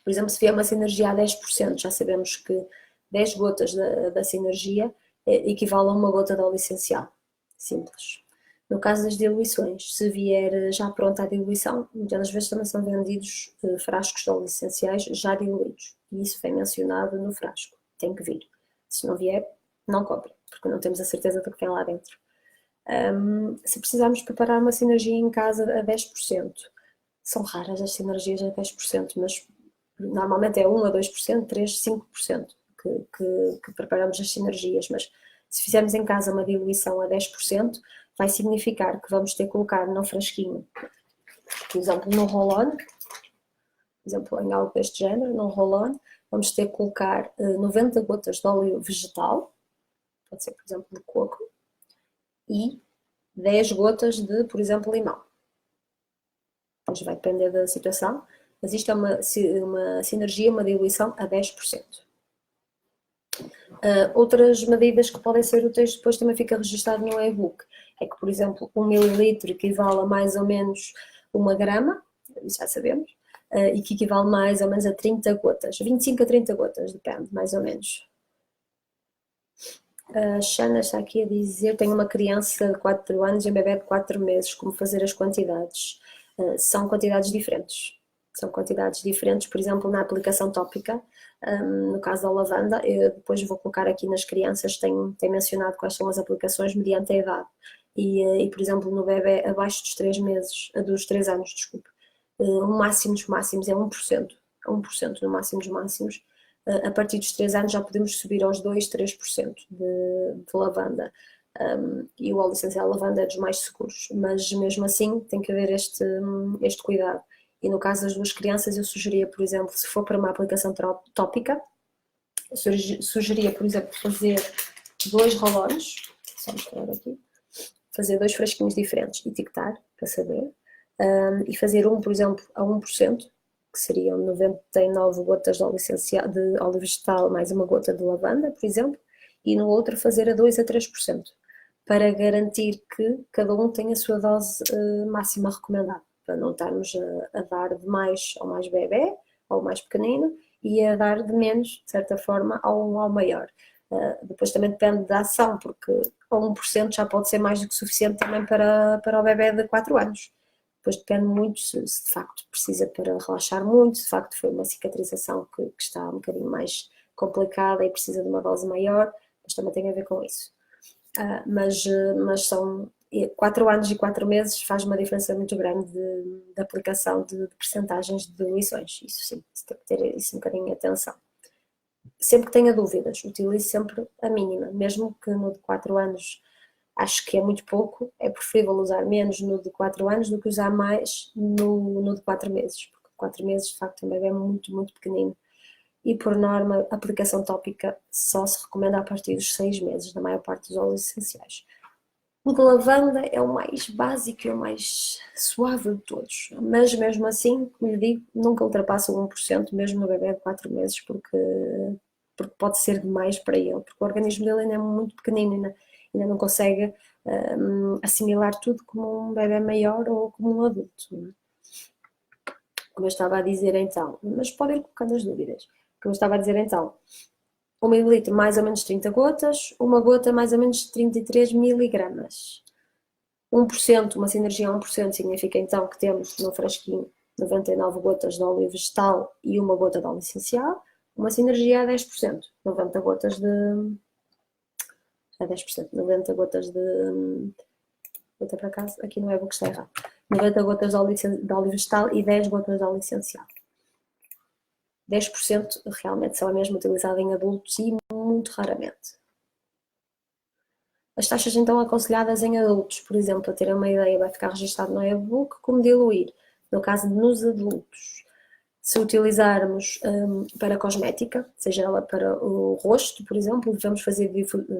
Por exemplo, se vier uma sinergia a 10%, já sabemos que 10 gotas da sinergia equivale a uma gota de óleo essencial. Simples. No caso das diluições, se vier já pronta a diluição, muitas vezes também são vendidos frascos de óleos essenciais já diluídos. E isso vem mencionado no frasco. Tem que vir. Se não vier, não compre, porque não temos a certeza do que tem lá dentro. Se precisarmos preparar uma sinergia em casa a 10%, são raras as sinergias a 10%, mas normalmente é 1 a 2%, 3, 5% que preparamos as sinergias, mas se fizermos em casa uma diluição a 10%, vai significar que vamos ter que colocar num frasquinho, por exemplo, num roll-on, por exemplo, em algo deste género, num roll-on, vamos ter que colocar 90 gotas de óleo vegetal, pode ser, por exemplo, de coco, e 10 gotas de, por exemplo, limão. Depois vai depender da situação, mas isto é uma sinergia, uma diluição a 10%. Outras medidas que podem ser úteis, depois também fica registado no e-book, é que, por exemplo, 1 mililitro equivale a mais ou menos 1 grama, isso já sabemos, e que equivale mais ou menos a 30 gotas, 25 a 30 gotas, depende, mais ou menos. A Xana está aqui a dizer, tenho uma criança de 4 anos e um bebê de 4 meses, como fazer as quantidades? São quantidades diferentes. São quantidades diferentes, por exemplo, na aplicação tópica, no caso da lavanda, eu depois vou colocar aqui nas crianças, tem mencionado quais são as aplicações mediante a idade. E por exemplo, no bebê abaixo dos 3 meses, dos 3 anos, desculpe, o máximo dos máximos é 1%, 1% no máximo dos máximos. A partir dos 3 anos já podemos subir aos 2, 3% de lavanda. E o óleo essencial de lavanda é dos mais seguros, mas mesmo assim tem que haver este cuidado. E no caso das 2 crianças, eu sugeria, por exemplo, se for para uma aplicação tópica, sugeria, por exemplo, fazer 2 rolões, só mostrar aqui, fazer 2 frasquinhos diferentes, etiquetar, para saber, e fazer um, por exemplo, a 1%, que seriam 99 gotas de óleo vegetal mais uma gota de lavanda, por exemplo, e no outro fazer a 2 a 3%, para garantir que cada um tenha a sua dose máxima recomendada, para não estarmos a dar de mais ao mais bebê, ao mais pequenino, e a dar de menos, de certa forma, ao maior. Depois também depende da ação, porque a 1% já pode ser mais do que suficiente também para o bebê de 4 anos. Depois depende muito se de facto precisa para relaxar muito, se de facto foi uma cicatrização que está um bocadinho mais complicada e precisa de uma dose maior, mas também tem a ver com isso. Mas são 4 anos e 4 meses faz uma diferença muito grande de aplicação de percentagens de diluições, isso sim, tem que ter isso um bocadinho de atenção. Sempre que tenha dúvidas, utilize sempre a mínima, mesmo que no de 4 anos acho que é muito pouco, é preferível usar menos no de 4 anos do que usar mais no de 4 meses, porque 4 meses de facto um bebê é muito, muito pequenino. E por norma, a aplicação tópica só se recomenda a partir dos 6 meses, na maior parte dos óleos essenciais. O de lavanda é o mais básico e o mais suave de todos, mas mesmo assim, como lhe digo, nunca ultrapassa o 1%, mesmo no bebê de 4 meses, porque pode ser demais para ele, porque o organismo dele ainda é muito pequenino, ainda não consegue assimilar tudo como um bebê maior ou como um adulto. Não é? Como eu estava a dizer então, mas podem ir colocando as dúvidas. Como eu estava a dizer então, 1 mililitro mais ou menos 30 gotas, uma gota mais ou menos 33 miligramas. 1%, uma sinergia a 1% significa então que temos no frasquinho 99 gotas de óleo vegetal e uma gota de óleo essencial, uma sinergia a 10%, 90 gotas de... a 10%, 90 gotas de... Vou para casa, aqui no e-book está errado. 90 gotas de óleo vegetal e 10 gotas de óleo essencial. 10% realmente só é mesmo utilizado em adultos e muito raramente. As taxas então aconselhadas em adultos, por exemplo, para terem uma ideia, vai ficar registado no e-book como diluir. No caso de nos adultos, se utilizarmos para cosmética, seja ela para o rosto, por exemplo, devemos fazer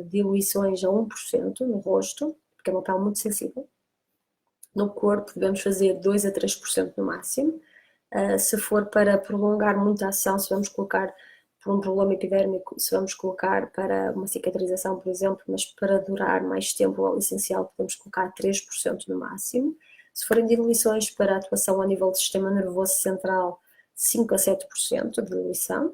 diluições a 1% no rosto, porque é uma pele muito sensível. No corpo devemos fazer 2 a 3% no máximo. Se for para prolongar muito a ação, se vamos colocar por um problema epidérmico, se vamos colocar para uma cicatrização, por exemplo, mas para durar mais tempo o óleo essencial, podemos colocar 3% no máximo. Se forem diluições para atuação a nível do sistema nervoso central, 5 a 7% de diluição.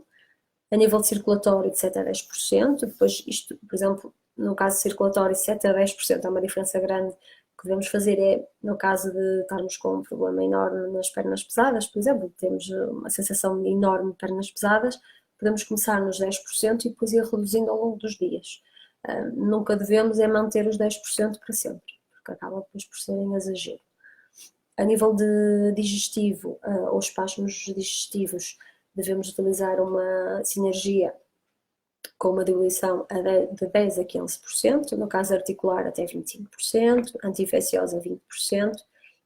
A nível de circulatório, de 7 a 10%. Depois, isto, por exemplo, no caso circulatório, 7 a 10% é uma diferença grande. O que devemos fazer é, no caso de estarmos com um problema enorme nas pernas pesadas, por exemplo, temos uma sensação enorme de pernas pesadas, podemos começar nos 10% e depois ir reduzindo ao longo dos dias. Nunca devemos é manter os 10% para sempre, porque acaba depois por ser em exagero. A nível de digestivo, ou espasmos digestivos, devemos utilizar uma sinergia com uma diluição de 10 a 15%, no caso articular até 25%, anti-infecciosa 20%,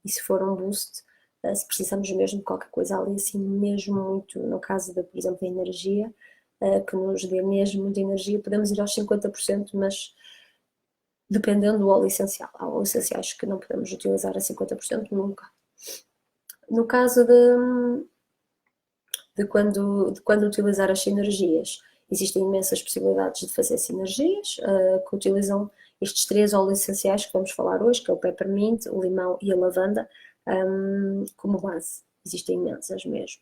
e se for um boost, se precisamos mesmo de qualquer coisa ali assim mesmo muito, no caso por exemplo, da energia, que nos dê mesmo muita energia, podemos ir aos 50%, mas dependendo do óleo essencial. Há óleos essenciais que não podemos utilizar a 50% nunca. No caso de quando utilizar as sinergias, existem imensas possibilidades de fazer sinergias que utilizam estes 3 óleos essenciais que vamos falar hoje, que é o peppermint, o limão e a lavanda, como base. Existem imensas mesmo.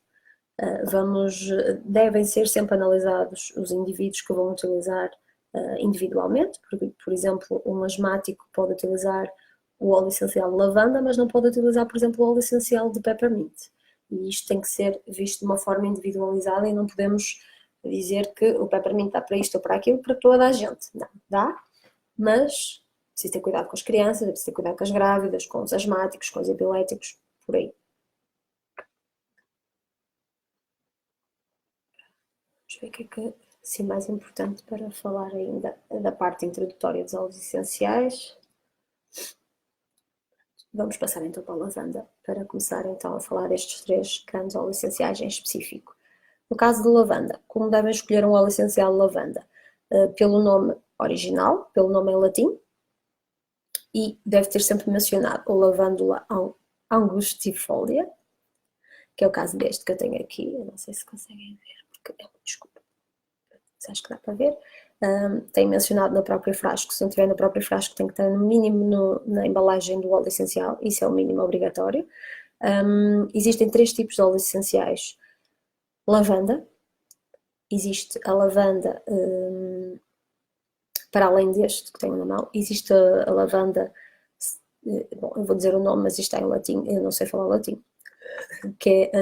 Devem ser sempre analisados os indivíduos que vão utilizar individualmente. Por exemplo, um asmático pode utilizar o óleo essencial de lavanda, mas não pode utilizar, por exemplo, o óleo essencial de peppermint. E isto tem que ser visto de uma forma individualizada e não podemos dizer que o peppermint dá para isto ou para aquilo para toda a gente. Não, dá, mas preciso ter cuidado com as crianças, preciso ter cuidado com as grávidas, com os asmáticos, com os epiléticos, por aí. Vamos ver o que é que sim, mais importante para falar ainda da parte introdutória dos óleos essenciais. Vamos passar então para a lavanda, para começar então a falar destes 3 grandes óleos essenciais em específico. No caso de lavanda, como devem escolher um óleo essencial de lavanda? Pelo nome original, pelo nome em latim, e deve ter sempre mencionado o Lavandula angustifolia, que é o caso deste que eu tenho aqui. Eu não sei se conseguem ver, porque desculpa, acho que dá para ver. Tem mencionado no próprio frasco, se não tiver no próprio frasco tem que estar no mínimo na embalagem do óleo essencial, isso é o mínimo obrigatório. Existem 3 tipos de óleos essenciais. Lavanda, existe a lavanda, para além deste que tenho na mão, existe a lavanda, bom, eu vou dizer o nome, mas isto está em latim, eu não sei falar latim, que é a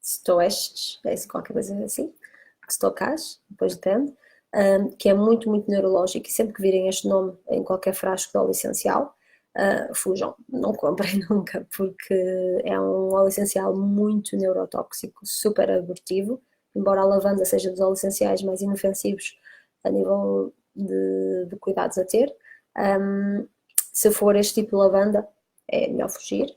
Stoestes, é qualquer coisa assim, Stocage, depois depende, que é muito, muito neurológico, e sempre que virem este nome em qualquer frasco de óleo essencial, fujam, não comprem nunca, porque é um óleo essencial muito neurotóxico, super abortivo, embora a lavanda seja dos óleos essenciais mais inofensivos a nível de cuidados a ter. Se for este tipo de lavanda, é melhor fugir.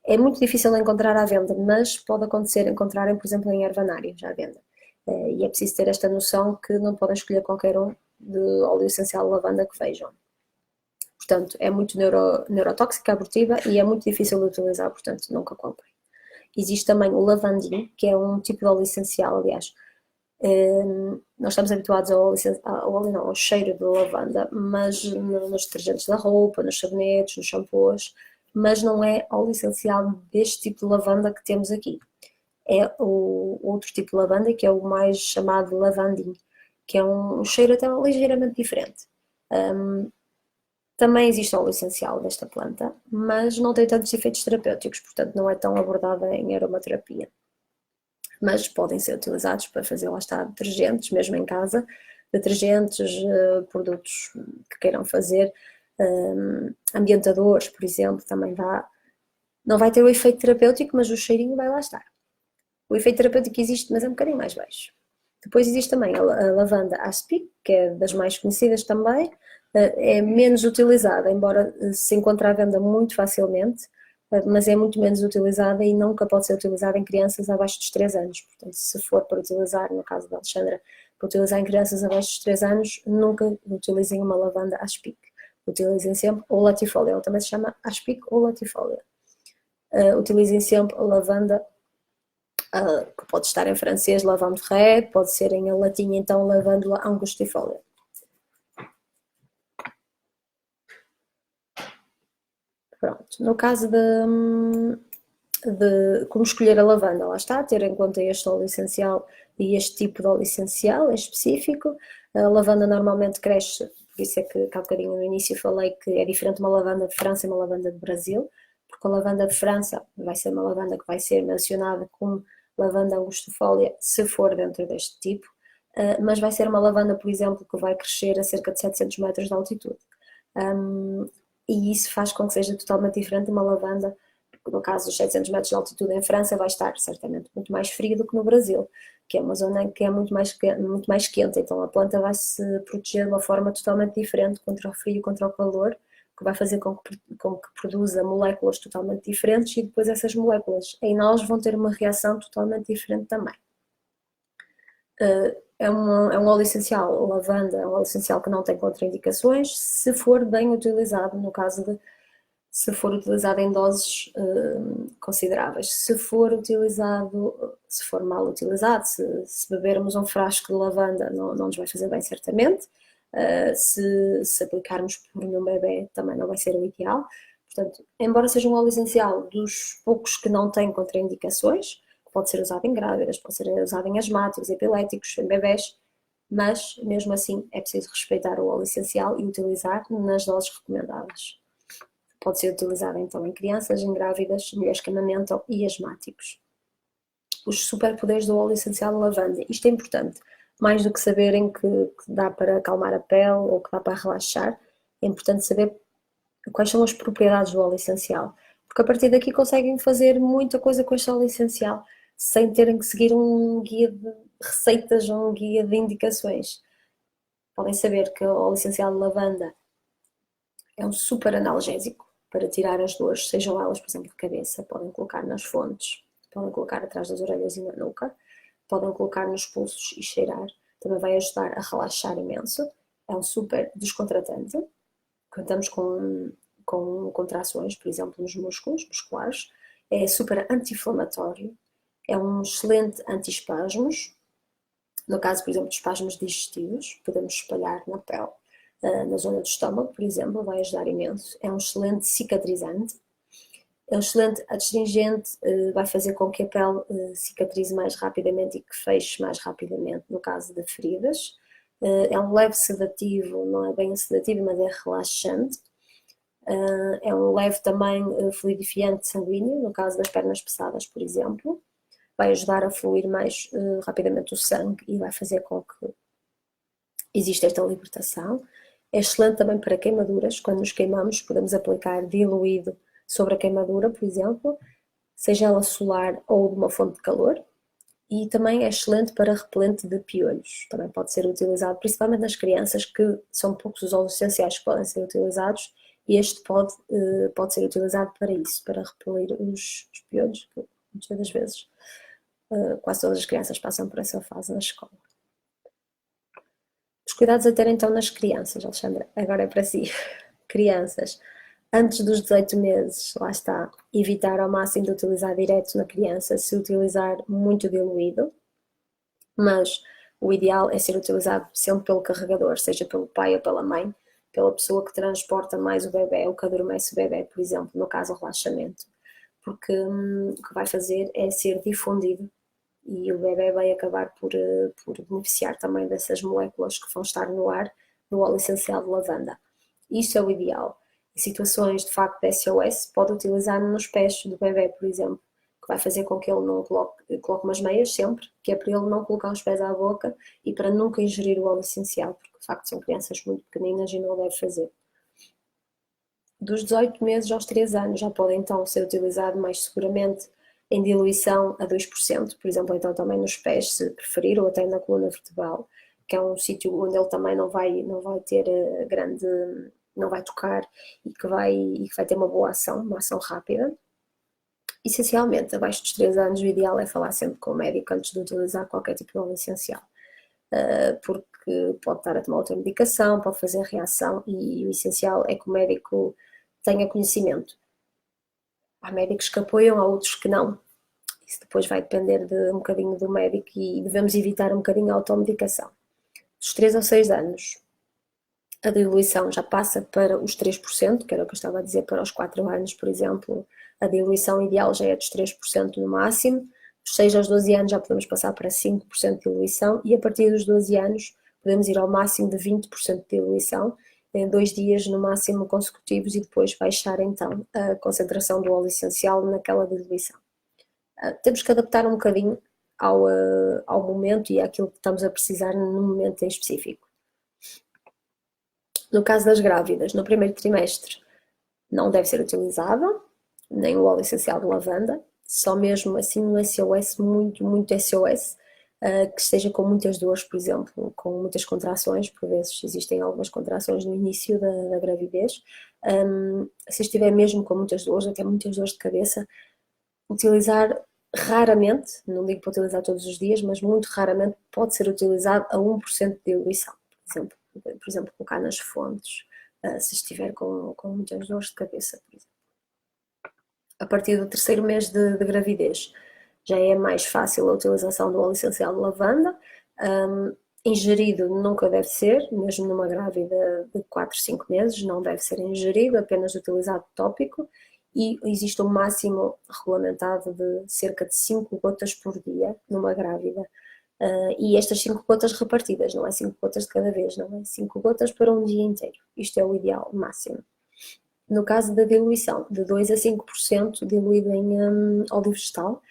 É muito difícil encontrar à venda, mas pode acontecer encontrarem, por exemplo, em ervanários à venda. E é preciso ter esta noção que não podem escolher qualquer um de óleo essencial de lavanda que vejam. Portanto, é muito neurotóxica, abortiva e é muito difícil de utilizar, portanto, nunca comprem. Existe também o lavandim, que é um tipo de óleo essencial, aliás. Nós estamos habituados ao cheiro de lavanda, mas nos detergentes da roupa, nos sabonetes, nos shampoos, mas não é óleo essencial deste tipo de lavanda que temos aqui. É o outro tipo de lavanda, que é o mais chamado lavandim, que é um cheiro até ligeiramente diferente. Também existe óleo essencial desta planta, mas não tem tantos efeitos terapêuticos, portanto não é tão abordada em aromaterapia. Mas podem ser utilizados para fazer, lá está, detergentes, mesmo em casa, detergentes, produtos que queiram fazer, ambientadores, por exemplo, também dá. Não vai ter o efeito terapêutico, mas o cheirinho vai lá estar. O efeito terapêutico existe, mas é um bocadinho mais baixo. Depois existe também a lavanda aspic, que é das mais conhecidas também, é menos utilizada, embora se encontre à venda muito facilmente, mas é muito menos utilizada e nunca pode ser utilizada em crianças abaixo dos 3 anos. Portanto, se for para utilizar, no caso da Alexandra, para utilizar em crianças abaixo dos 3 anos, nunca utilizem uma lavanda aspic. Utilizem sempre o latifolia, ela também se chama aspic ou latifolia. Utilizem sempre a lavanda, que pode estar em francês lavande ré, pode ser em latim então lavandula angustifolia. Pronto, no caso de como escolher a lavanda, lá está, ter em conta este óleo essencial e este tipo de óleo essencial em específico. A lavanda normalmente cresce, por isso é que há bocadinho no início falei que é diferente uma lavanda de França e uma lavanda de Brasil, porque a lavanda de França vai ser uma lavanda que vai ser mencionada como lavanda angustifolia, se for dentro deste tipo, mas vai ser uma lavanda, por exemplo, que vai crescer a cerca de 700 metros de altitude. E isso faz com que seja totalmente diferente de uma lavanda, no caso dos 700 metros de altitude em França, vai estar certamente muito mais frio do que no Brasil, que é uma zona que é muito mais quente, então a planta vai se proteger de uma forma totalmente diferente contra o frio e contra o calor, que vai fazer com que produza moléculas totalmente diferentes e depois essas moléculas em nós vão ter uma reação totalmente diferente também. É um óleo essencial, lavanda é um óleo essencial que não tem contraindicações, se for bem utilizado, no caso de se for utilizado em doses consideráveis. Se for utilizado, se for mal utilizado, se bebermos um frasco de lavanda não nos vai fazer bem certamente, se aplicarmos por um bebê também não vai ser o ideal. Portanto, embora seja um óleo essencial dos poucos que não têm contraindicações, pode ser usado em grávidas, pode ser usado em asmáticos, epiléticos, em bebés, mas mesmo assim é preciso respeitar o óleo essencial e utilizar nas doses recomendadas. Pode ser utilizado então em crianças, em grávidas, mulheres que amamentam e asmáticos. Os superpoderes do óleo essencial de lavanda. Isto é importante. Mais do que saberem que dá para acalmar a pele ou que dá para relaxar, é importante saber quais são as propriedades do óleo essencial. Porque a partir daqui conseguem fazer muita coisa com este óleo essencial sem terem que seguir um guia de receitas ou um guia de indicações. Podem saber que o óleo essencial de lavanda é um super analgésico para tirar as dores, sejam elas, por exemplo, de cabeça. Podem colocar nas fontes, podem colocar atrás das orelhas e na nuca, podem colocar nos pulsos e cheirar. Também vai ajudar a relaxar imenso. É um super descontratante. Contamos com contrações, por exemplo, nos músculos musculares. É super anti-inflamatório. É um excelente anti-espasmos. No caso, por exemplo, de espasmos digestivos, podemos espalhar na pele, na zona do estômago, por exemplo, vai ajudar imenso. É um excelente cicatrizante. É um excelente adstringente, vai fazer com que a pele cicatrize mais rapidamente e que feche mais rapidamente no caso de feridas. É um leve sedativo, não é bem sedativo, mas é relaxante. É um leve também fluidifiante sanguíneo, no caso das pernas pesadas, por exemplo. Vai ajudar a fluir mais rapidamente o sangue e vai fazer com que exista esta libertação. É excelente também para queimaduras. Quando nos queimamos, podemos aplicar diluído sobre a queimadura, por exemplo, seja ela solar ou de uma fonte de calor. E também é excelente para repelente de piolhos. Também pode ser utilizado, principalmente nas crianças, que são poucos os óleos essenciais que podem ser utilizados, e este pode ser utilizado para isso, para repelir os piolhos, que muitas das vezes quase todas as crianças passam por essa fase na escola. Os cuidados a ter então nas crianças, Alexandra, agora é para si. Crianças, antes dos 18 meses, lá está, evitar ao máximo de utilizar direto na criança, se utilizar muito diluído, mas o ideal é ser utilizado sempre pelo carregador, seja pelo pai ou pela mãe, pela pessoa que transporta mais o bebê ou que adormece o bebê, por exemplo, no caso do relaxamento, porque o que vai fazer é ser difundido e o bebê vai acabar por beneficiar também dessas moléculas que vão estar no ar, no óleo essencial de lavanda. Isso é o ideal. Em situações de facto de SOS, pode utilizar nos pés do bebê, por exemplo, que vai fazer com que ele não coloque umas meias sempre, que é para ele não colocar os pés à boca e para nunca ingerir o óleo essencial, porque de facto são crianças muito pequeninas e não deve fazer. Dos 18 meses aos 3 anos já pode então ser utilizado mais seguramente em diluição a 2%, por exemplo, então também nos pés, se preferir, ou até na coluna vertebral, que é um sítio onde ele também não vai ter grande, não vai tocar e que vai ter uma boa ação, uma ação rápida. Essencialmente, abaixo dos 3 anos, o ideal é falar sempre com o médico antes de utilizar qualquer tipo de óleo essencial, porque pode estar a tomar outra medicação, pode fazer reação e o essencial é que o médico tenha conhecimento. Há médicos que apoiam, há outros que não. Isso depois vai depender de um bocadinho do médico e devemos evitar um bocadinho a automedicação. Dos 3 aos 6 anos, a diluição já passa para os 3%, que era o que eu estava a dizer para os 4 anos, por exemplo, a diluição ideal já é dos 3% no máximo. Dos 6 aos 12 anos já podemos passar para 5% de diluição e a partir dos 12 anos podemos ir ao máximo de 20% de diluição em 2 dias no máximo consecutivos e depois baixar então a concentração do óleo essencial naquela diluição. Temos que adaptar um bocadinho ao momento e àquilo que estamos a precisar no momento em específico. No caso das grávidas, no primeiro trimestre, não deve ser utilizado, nem o óleo essencial de lavanda, só mesmo assim um SOS, muito SOS, que esteja com muitas dores, por exemplo, com muitas contrações, por vezes existem algumas contrações no início da gravidez. Se estiver mesmo com muitas dores, até muitas dores de cabeça, utilizar raramente, não digo para utilizar todos os dias, mas muito raramente pode ser utilizado a 1% de diluição. Por exemplo, colocar nas fontes, se estiver com muitas dores de cabeça, por exemplo. A partir do terceiro mês de gravidez, já é mais fácil a utilização do óleo essencial de lavanda. Ingerido nunca deve ser, mesmo numa grávida de 4, 5 meses, não deve ser ingerido, apenas utilizado tópico, e existe um máximo regulamentado de cerca de 5 gotas por dia numa grávida. E estas 5 gotas repartidas, não é 5 gotas de cada vez, não é 5 gotas para um dia inteiro. Isto é o ideal máximo. No caso da diluição, de 2 a 5% diluído em óleo vegetal,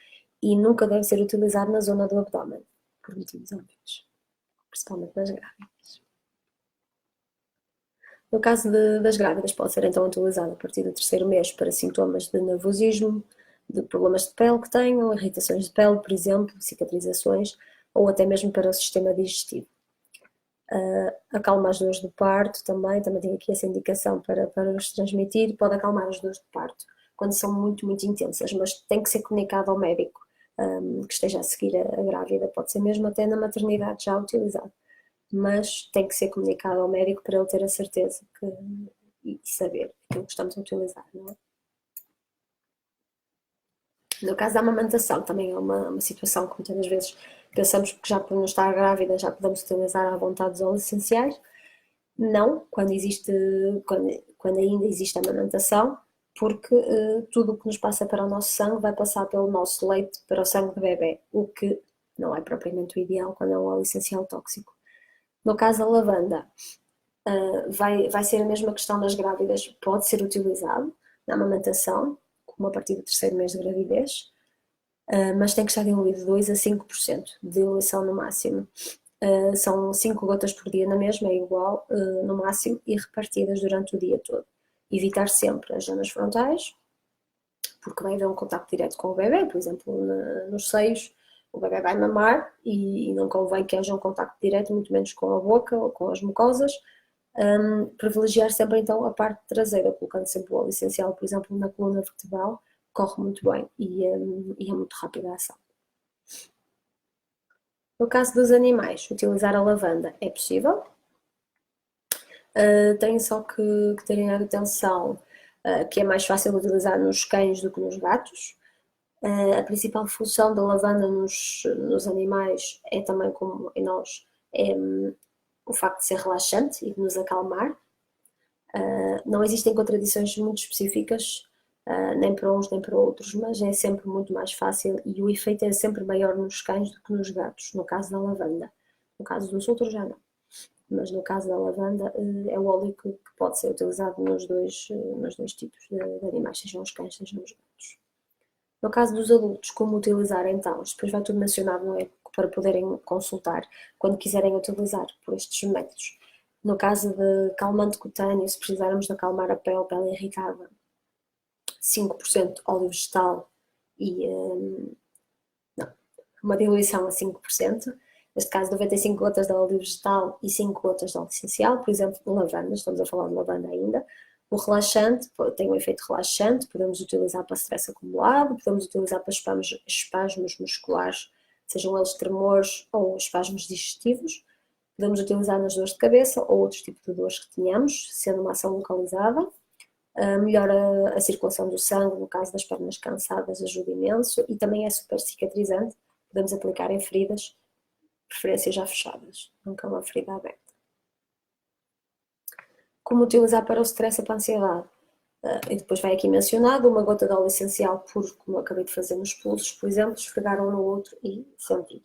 e nunca deve ser utilizado na zona do abdômen, por motivos óbvios, principalmente nas grávidas. No caso das grávidas, pode ser então utilizado a partir do terceiro mês para sintomas de nervosismo, de problemas de pele que tenham, irritações de pele, por exemplo, cicatrizações, ou até mesmo para o sistema digestivo. Acalma as dores do parto também tem aqui essa indicação para os transmitir, pode acalmar as dores do parto quando são muito, muito intensas, mas tem que ser comunicado ao médico que esteja a seguir a grávida, pode ser mesmo até na maternidade já utilizado, mas tem que ser comunicado ao médico para ele ter a certeza e saber aquilo que estamos a utilizar, não é? No caso da amamentação, também é uma situação que muitas vezes pensamos que já por não estar grávida já podemos utilizar à vontade os óleos essenciais. Não, quando ainda existe amamentação, porque tudo o que nos passa para o nosso sangue vai passar pelo nosso leite para o sangue do bebê, o que não é propriamente o ideal quando é um óleo essencial tóxico. No caso da lavanda, vai ser a mesma questão das grávidas, pode ser utilizado na amamentação, como a partir do terceiro mês de gravidez, mas tem que estar diluído 2 a 5% de diluição no máximo. São 5 gotas por dia na mesma, é igual no máximo, e repartidas durante o dia todo. Evitar sempre as zonas frontais, porque vai haver um contacto direto com o bebê, por exemplo, nos seios, o bebê vai mamar e não convém que haja um contacto direto, muito menos com a boca ou com as mucosas. Privilegiar sempre então a parte traseira, colocando sempre o óleo essencial, por exemplo, na coluna vertebral, corre muito bem e é muito rápida a ação. No caso dos animais, utilizar a lavanda é possível. Têm só que terem atenção que é mais fácil utilizar nos cães do que nos gatos. A principal função da lavanda nos animais é também, como em nós, o facto de ser relaxante e de nos acalmar. Não existem contradições muito específicas, nem para uns nem para outros, mas é sempre muito mais fácil e o efeito é sempre maior nos cães do que nos gatos, no caso da lavanda. No caso dos outros já não, mas no caso da lavanda é o óleo que pode ser utilizado nos dois tipos de animais, sejam os cães, sejam os gatos. No caso dos adultos, como utilizar então? Depois vai tudo mencionado, não é? Para poderem consultar quando quiserem utilizar por estes métodos. No caso de calmante cutâneo, se precisarmos de acalmar a pele irritada, 5% óleo vegetal e não, uma diluição a 5%. Neste caso, 95 gotas de óleo vegetal e 5 gotas de óleo essencial, por exemplo, de lavanda, estamos a falar de lavanda ainda. O relaxante tem um efeito relaxante, podemos utilizar para stress acumulado, podemos utilizar para espasmos musculares, sejam eles tremores ou espasmos digestivos. Podemos utilizar nas dores de cabeça ou outros tipos de dores que tenhamos, sendo uma ação localizada. Melhora a circulação do sangue, no caso das pernas cansadas, ajuda imenso e também é super cicatrizante. Podemos aplicar em feridas, preferência já fechadas, nunca uma ferida aberta. Como utilizar para o stress e para a ansiedade? E depois vai aqui mencionado uma gota de óleo essencial puro, como eu acabei de fazer nos pulsos, por exemplo, esfregar um no outro e sentir.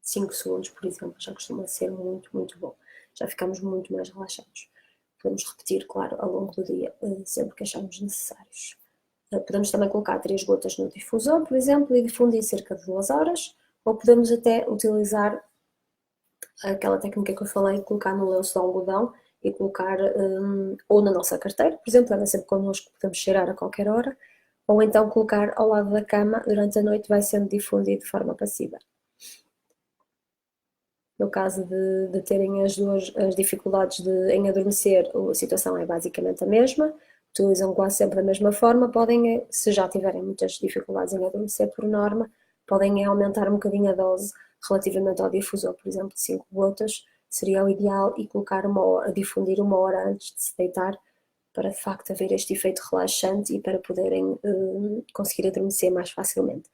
5 segundos, por exemplo, já costuma ser muito, muito bom. Já ficamos muito mais relaxados. Podemos repetir, claro, ao longo do dia, sempre que acharmos necessários. Podemos também colocar 3 gotas no difusor, por exemplo, e difundir cerca de 2 horas, ou podemos até utilizar aquela técnica que eu falei, colocar no lenço de algodão e colocar ou na nossa carteira, por exemplo, anda sempre connosco, podemos cheirar a qualquer hora, ou então colocar ao lado da cama, durante a noite vai sendo difundido de forma passiva. No caso de terem as dificuldades em adormecer, a situação é basicamente a mesma. utilizam quase sempre da mesma forma, podem, se já tiverem muitas dificuldades em adormecer por norma, podem aumentar um bocadinho a dose relativamente ao difusor, por exemplo, 5 gotas seria o ideal e colocar difundir 1 hora antes de se deitar, para de facto haver este efeito relaxante e para poderem conseguir adormecer mais facilmente.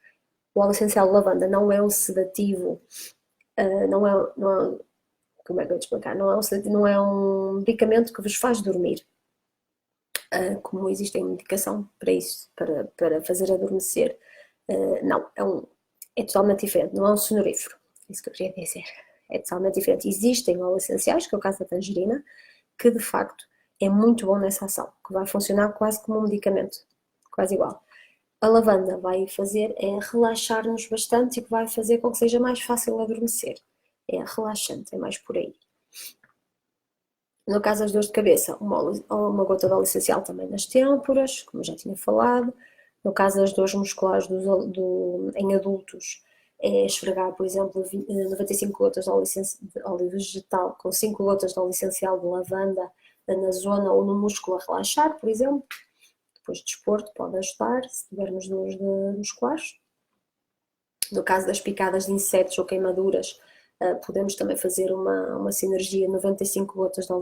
O óleo essencial de lavanda não é um sedativo, como é que eu vou te explicar? Não é um medicamento que vos faz dormir, como existe medicação para isso, para fazer adormecer. Não, é totalmente diferente, não é um sonorífero, é isso que eu queria dizer. É totalmente diferente. Existem óleos essenciais, que é o caso da tangerina, que de facto é muito bom nessa ação, que vai funcionar quase como um medicamento, quase igual. A lavanda vai fazer é relaxar-nos bastante e que vai fazer com que seja mais fácil adormecer. É relaxante, é mais por aí. No caso das dores de cabeça, uma gota de óleo essencial também nas têmporas, como já tinha falado. No caso das dores musculares em adultos, é esfregar, por exemplo, 95 gotas de óleo vegetal com 5 gotas de óleo essencial de lavanda na zona ou no músculo a relaxar, por exemplo. Depois de desporto pode ajudar, se tivermos dores musculares. No caso das picadas de insetos ou queimaduras, podemos também fazer uma sinergia 95 gotas de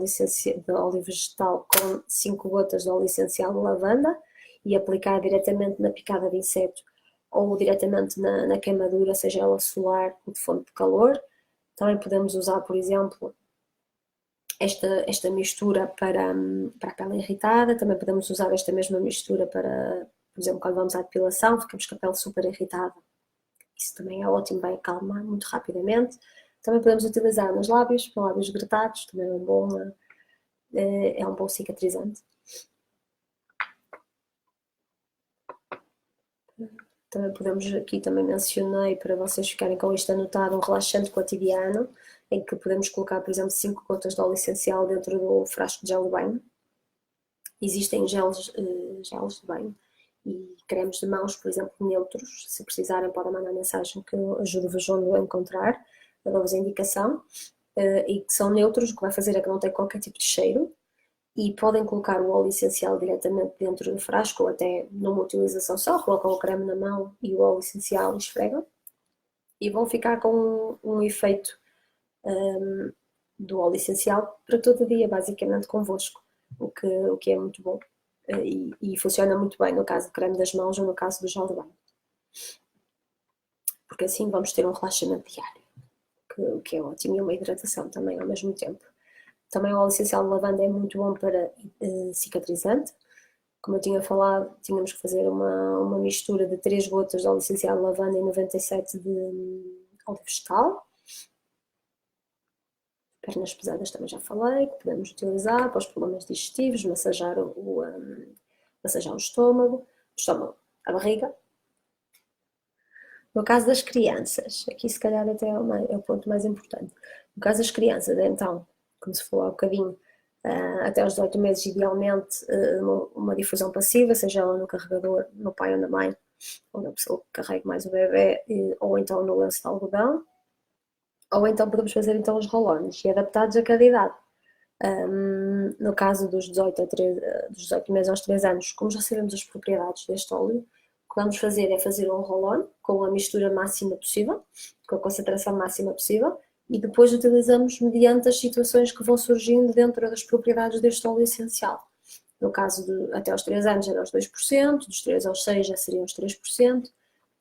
óleo vegetal com 5 gotas de óleo essencial de lavanda e aplicar diretamente na picada de inseto ou diretamente na queimadura, seja ela solar ou de fonte de calor. Também podemos usar, por exemplo, esta mistura para a pele irritada. Também podemos usar esta mesma mistura para, por exemplo, quando vamos à depilação, ficamos com a pele super irritada. Isso também é ótimo, vai acalmar muito rapidamente. Também podemos utilizar nos lábios, para lábios gretados, também é um bom cicatrizante. Também podemos, aqui também mencionei, para vocês ficarem com isto anotado, um relaxante cotidiano, em que podemos colocar, por exemplo, 5 gotas de óleo essencial dentro do frasco de gel de banho. Existem geles de banho e cremes de mãos, por exemplo, neutros. Se precisarem, podem mandar mensagem que eu ajudo-vos onde a encontrar, eu dou-vos a indicação. E que são neutros, o que vai fazer é que não tem qualquer tipo de cheiro. E podem colocar o óleo essencial diretamente dentro do frasco ou até numa utilização só, colocam o creme na mão e o óleo essencial e esfregam. E vão ficar com um efeito do óleo essencial para todo o dia, basicamente, convosco, o que é muito bom. E funciona muito bem no caso do creme das mãos ou no caso do gel de banho. Porque assim vamos ter um relaxamento diário, o que é ótimo, e uma hidratação também ao mesmo tempo. Também o óleo essencial de lavanda é muito bom para cicatrizante. Como eu tinha falado, tínhamos que fazer uma mistura de 3 gotas de óleo essencial de lavanda e 97 de óleo vegetal. Pernas pesadas também já falei, que podemos utilizar para os problemas digestivos, massajar o estômago, a barriga. No caso das crianças, aqui se calhar até é o ponto mais importante. No caso das crianças, então, como se falou há bocadinho, até aos 18 meses, idealmente, uma difusão passiva, seja ela no carregador, no pai ou na mãe, ou na pessoa que carregue mais o bebê, ou então no lenço de algodão, ou então podemos fazer então os roll-ons e adaptados a cada idade. No caso dos 18 meses aos 3 anos, como já sabemos as propriedades deste óleo, o que vamos fazer é fazer um roll-on com a mistura máxima possível, com a concentração máxima possível, e depois utilizamos mediante as situações que vão surgindo dentro das propriedades deste óleo essencial. No caso até aos 3 anos era os 2%, dos 3 aos 6 já seriam os 3%.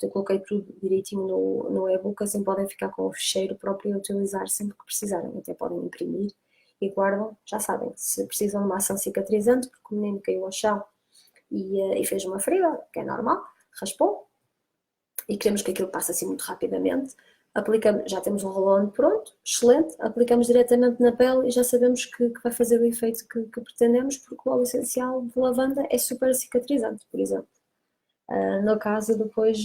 Eu coloquei tudo direitinho no e-book, assim podem ficar com o ficheiro próprio e utilizar sempre que precisarem. Até podem imprimir e guardam, já sabem, se precisam de uma ação cicatrizante, porque o menino caiu ao chão e fez uma ferida, que é normal, raspou, e queremos que aquilo passe assim muito rapidamente, já temos um roll-on pronto, excelente, aplicamos diretamente na pele e já sabemos que vai fazer o efeito que pretendemos, porque o óleo essencial de lavanda é super cicatrizante, por exemplo. No caso, depois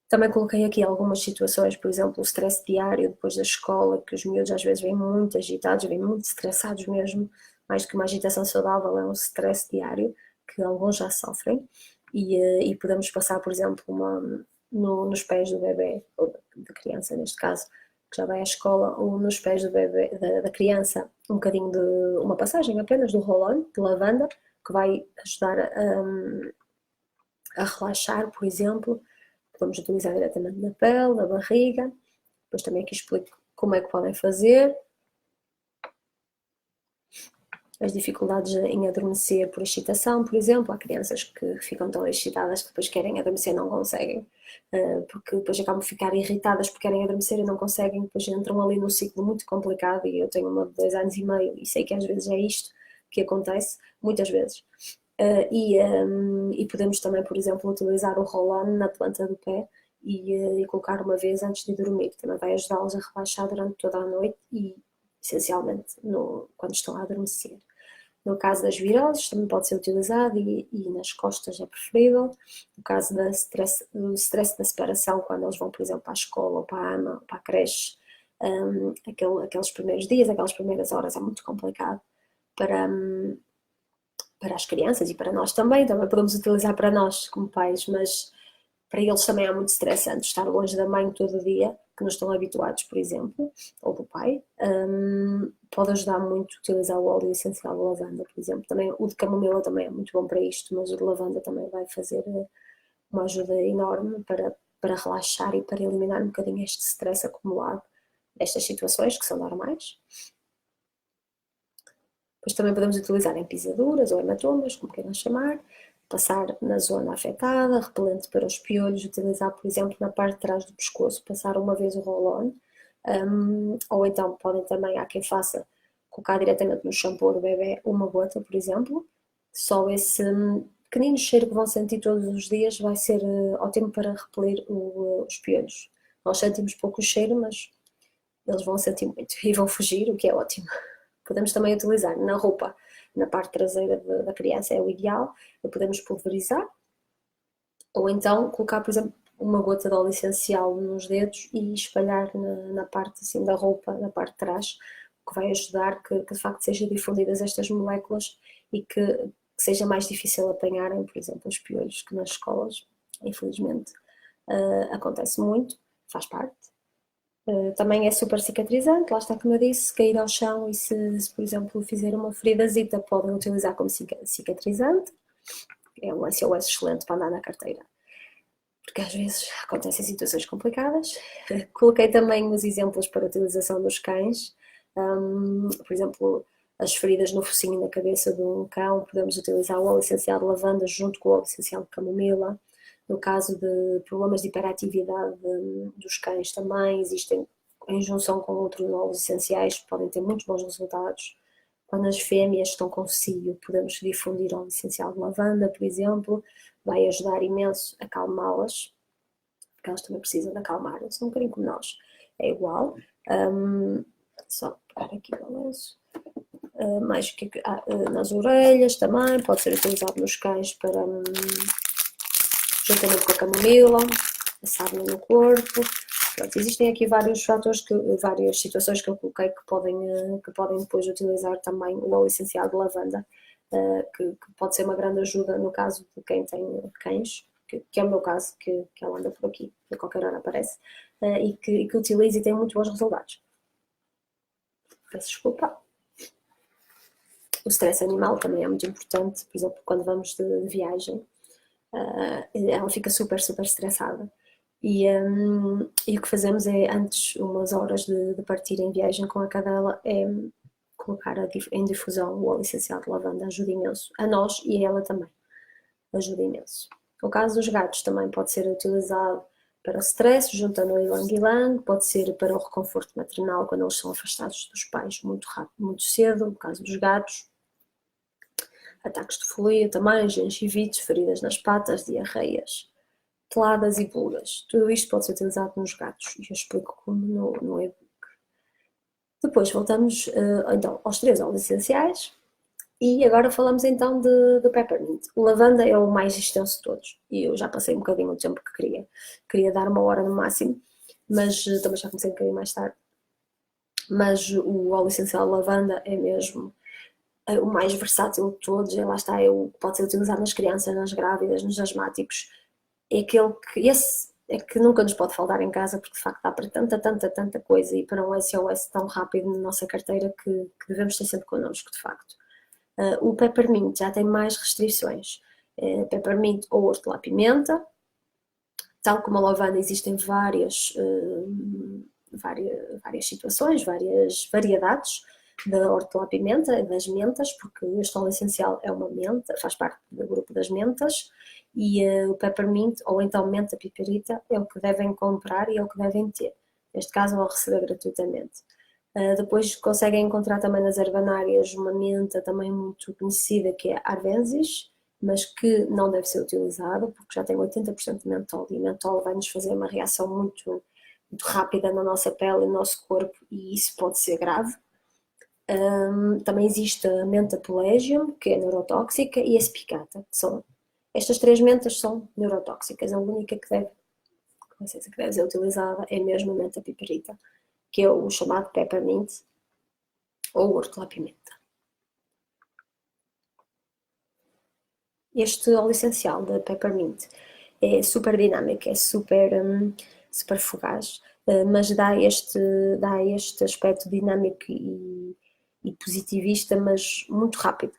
também coloquei aqui algumas situações, por exemplo, o stress diário depois da escola, que os miúdos às vezes vêm muito agitados, vêm muito estressados mesmo, mais do que uma agitação saudável, é um stress diário que alguns já sofrem, e podemos passar, por exemplo, nos pés do bebê, ou da criança neste caso, que já vai à escola, ou nos pés do bebê, da criança, um bocadinho de uma passagem apenas do roll-on, de lavanda, que vai ajudar a relaxar, por exemplo. Podemos utilizar diretamente na pele, na barriga. Depois também aqui explico como é que podem fazer. As dificuldades em adormecer por excitação, por exemplo. Há crianças que ficam tão excitadas que depois querem adormecer e não conseguem, porque depois acabam de ficar irritadas porque querem adormecer e não conseguem, depois entram ali num ciclo muito complicado. E eu tenho uma de 2 anos e meio e sei que às vezes é isto que acontece, muitas vezes. E podemos também, por exemplo, utilizar o roll-on na planta do pé e colocar uma vez antes de dormir. Também vai ajudá-los a relaxar durante toda a noite e, essencialmente, quando estão a adormecer. No caso das viroses, também pode ser utilizado e nas costas é preferível. No caso do stress da separação, quando eles vão, por exemplo, para a escola ou para a AMA ou para a creche, aqueles primeiros dias, aquelas primeiras horas é muito complicado para as crianças e para nós também podemos utilizar para nós como pais, mas para eles também é muito estressante estar longe da mãe todo o dia, que não estão habituados, por exemplo, ou do pai. Pode ajudar muito utilizar o óleo essencial de lavanda, por exemplo. Também, o de camomila também é muito bom para isto, mas o de lavanda também vai fazer uma ajuda enorme para relaxar e para eliminar um bocadinho este stress acumulado destas situações que são normais. Depois também podemos utilizar em pisaduras ou hematomas, como queiram chamar, passar na zona afetada, repelente para os piolhos, utilizar, por exemplo, na parte de trás do pescoço, passar uma vez o roll-on, ou então podem também, há quem faça, colocar diretamente no shampoo do bebê uma gota, por exemplo, só esse pequenino cheiro que vão sentir todos os dias vai ser ótimo para repelir os piolhos. Nós sentimos pouco cheiro, mas eles vão sentir muito e vão fugir, o que é ótimo. Podemos também utilizar na roupa, na parte traseira da criança, é o ideal, podemos pulverizar, ou então colocar, por exemplo, uma gota de óleo essencial nos dedos e espalhar na parte assim da roupa, na parte de trás, o que vai ajudar que de facto sejam difundidas estas moléculas e que seja mais difícil apanharem, por exemplo, os piolhos, que nas escolas, infelizmente, acontece muito, faz parte. Também é super cicatrizante, lá está como eu disse, se cair ao chão e se por exemplo fizer uma feridazita podem utilizar como cicatrizante, é um SOS excelente para andar na carteira, porque às vezes acontecem situações complicadas. Coloquei também os exemplos para a utilização dos cães, por exemplo, as feridas no focinho e na cabeça de um cão, podemos utilizar o óleo essencial de lavanda junto com o óleo essencial de camomila. No caso de problemas de hiperatividade dos cães também, existem em junção com outros óleos essenciais, podem ter muitos bons resultados. Quando as fêmeas estão com cio, podemos difundir óleo essencial de lavanda, por exemplo, vai ajudar imenso a acalmá-las, porque elas também precisam de acalmar, são um bocadinho como nós, é igual. Só pegar aqui o balanço. Mais que nas orelhas também, pode ser utilizado nos cães para juntamente com a camomila, a sábia no corpo. Pronto, existem aqui vários fatores, várias situações que eu coloquei que podem depois utilizar também o óleo essencial de lavanda, que pode ser uma grande ajuda no caso de quem tem cães, que é o meu caso, que ela anda por aqui, a qualquer hora aparece, e que utiliza e tem muito bons resultados. Peço desculpa. O stress animal também é muito importante, por exemplo, quando vamos de viagem, ela fica super, super estressada. E o que fazemos é, antes, umas horas de partir em viagem com a cadela, é colocar em difusão o óleo essencial de lavanda, ajuda imenso, a nós e a ela também, ajuda imenso. No caso dos gatos também pode ser utilizado para o stress, juntando o ylang-ylang, pode ser para o reconforto maternal quando eles são afastados dos pais muito rápido, muito cedo, no caso dos gatos. Ataques de folia também, gengivites, feridas nas patas, diarreias, teladas e pulgas. Tudo isto pode ser utilizado nos gatos e eu explico como no e-book. Depois voltamos então aos 3 óleos essenciais e agora falamos então de peppermint. O lavanda é o mais extenso de todos e eu já passei um bocadinho o tempo que queria. Queria dar 1 hora no máximo, mas também já comecei um bocadinho mais tarde. Mas o óleo essencial de lavanda é mesmo o mais versátil de todos, e lá está, pode ser utilizado nas crianças, nas grávidas, nos asmáticos. É aquele que, esse é que nunca nos pode faltar em casa, porque de facto dá para tanta coisa e para um SOS tão rápido na nossa carteira que devemos ter sempre connosco, de facto. O peppermint já tem mais restrições. Peppermint ou hortelã-pimenta, tal como a lavanda existem várias situações, várias variedades da hortelã-pimenta, das mentas, porque este óleo essencial é uma menta, faz parte do grupo das mentas, e o peppermint ou então menta piperita é o que devem comprar e é o que devem ter. Neste caso, vão receber gratuitamente. Depois conseguem encontrar também nas herbanárias uma menta também muito conhecida que é a Arvensis, mas que não deve ser utilizada porque já tem 80% de mentol e mentol vai nos fazer uma reação muito rápida na nossa pele e no nosso corpo e isso pode ser grave. Também existe a menta Pelagium, que é neurotóxica, e a Spicata, que são estas três mentas são neurotóxicas. A única que deve ser utilizada é mesmo a menta piperita, que é o chamado peppermint ou hortelã-pimenta. Este óleo essencial da peppermint é super dinâmico, é super fugaz, mas dá este aspecto dinâmico e positivista, mas muito rápido.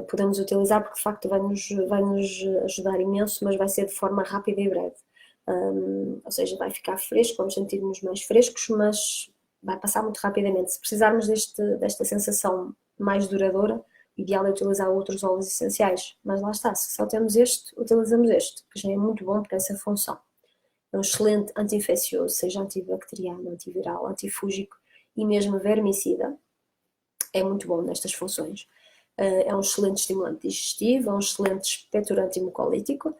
Podemos utilizar porque de facto vai nos ajudar imenso, mas vai ser de forma rápida e breve. Ou seja, vai ficar fresco, vamos sentir-nos mais frescos, mas vai passar muito rapidamente. Se precisarmos desta sensação mais duradoura, ideal é utilizar outros óleos essenciais, mas lá está, se só temos este, utilizamos este, que já é muito bom para essa função. É um excelente anti-infeccioso, seja antibacteriano, antiviral, antifúngico e mesmo vermicida. É muito bom nestas funções. É um excelente estimulante digestivo, é um excelente expectorante e mucolítico,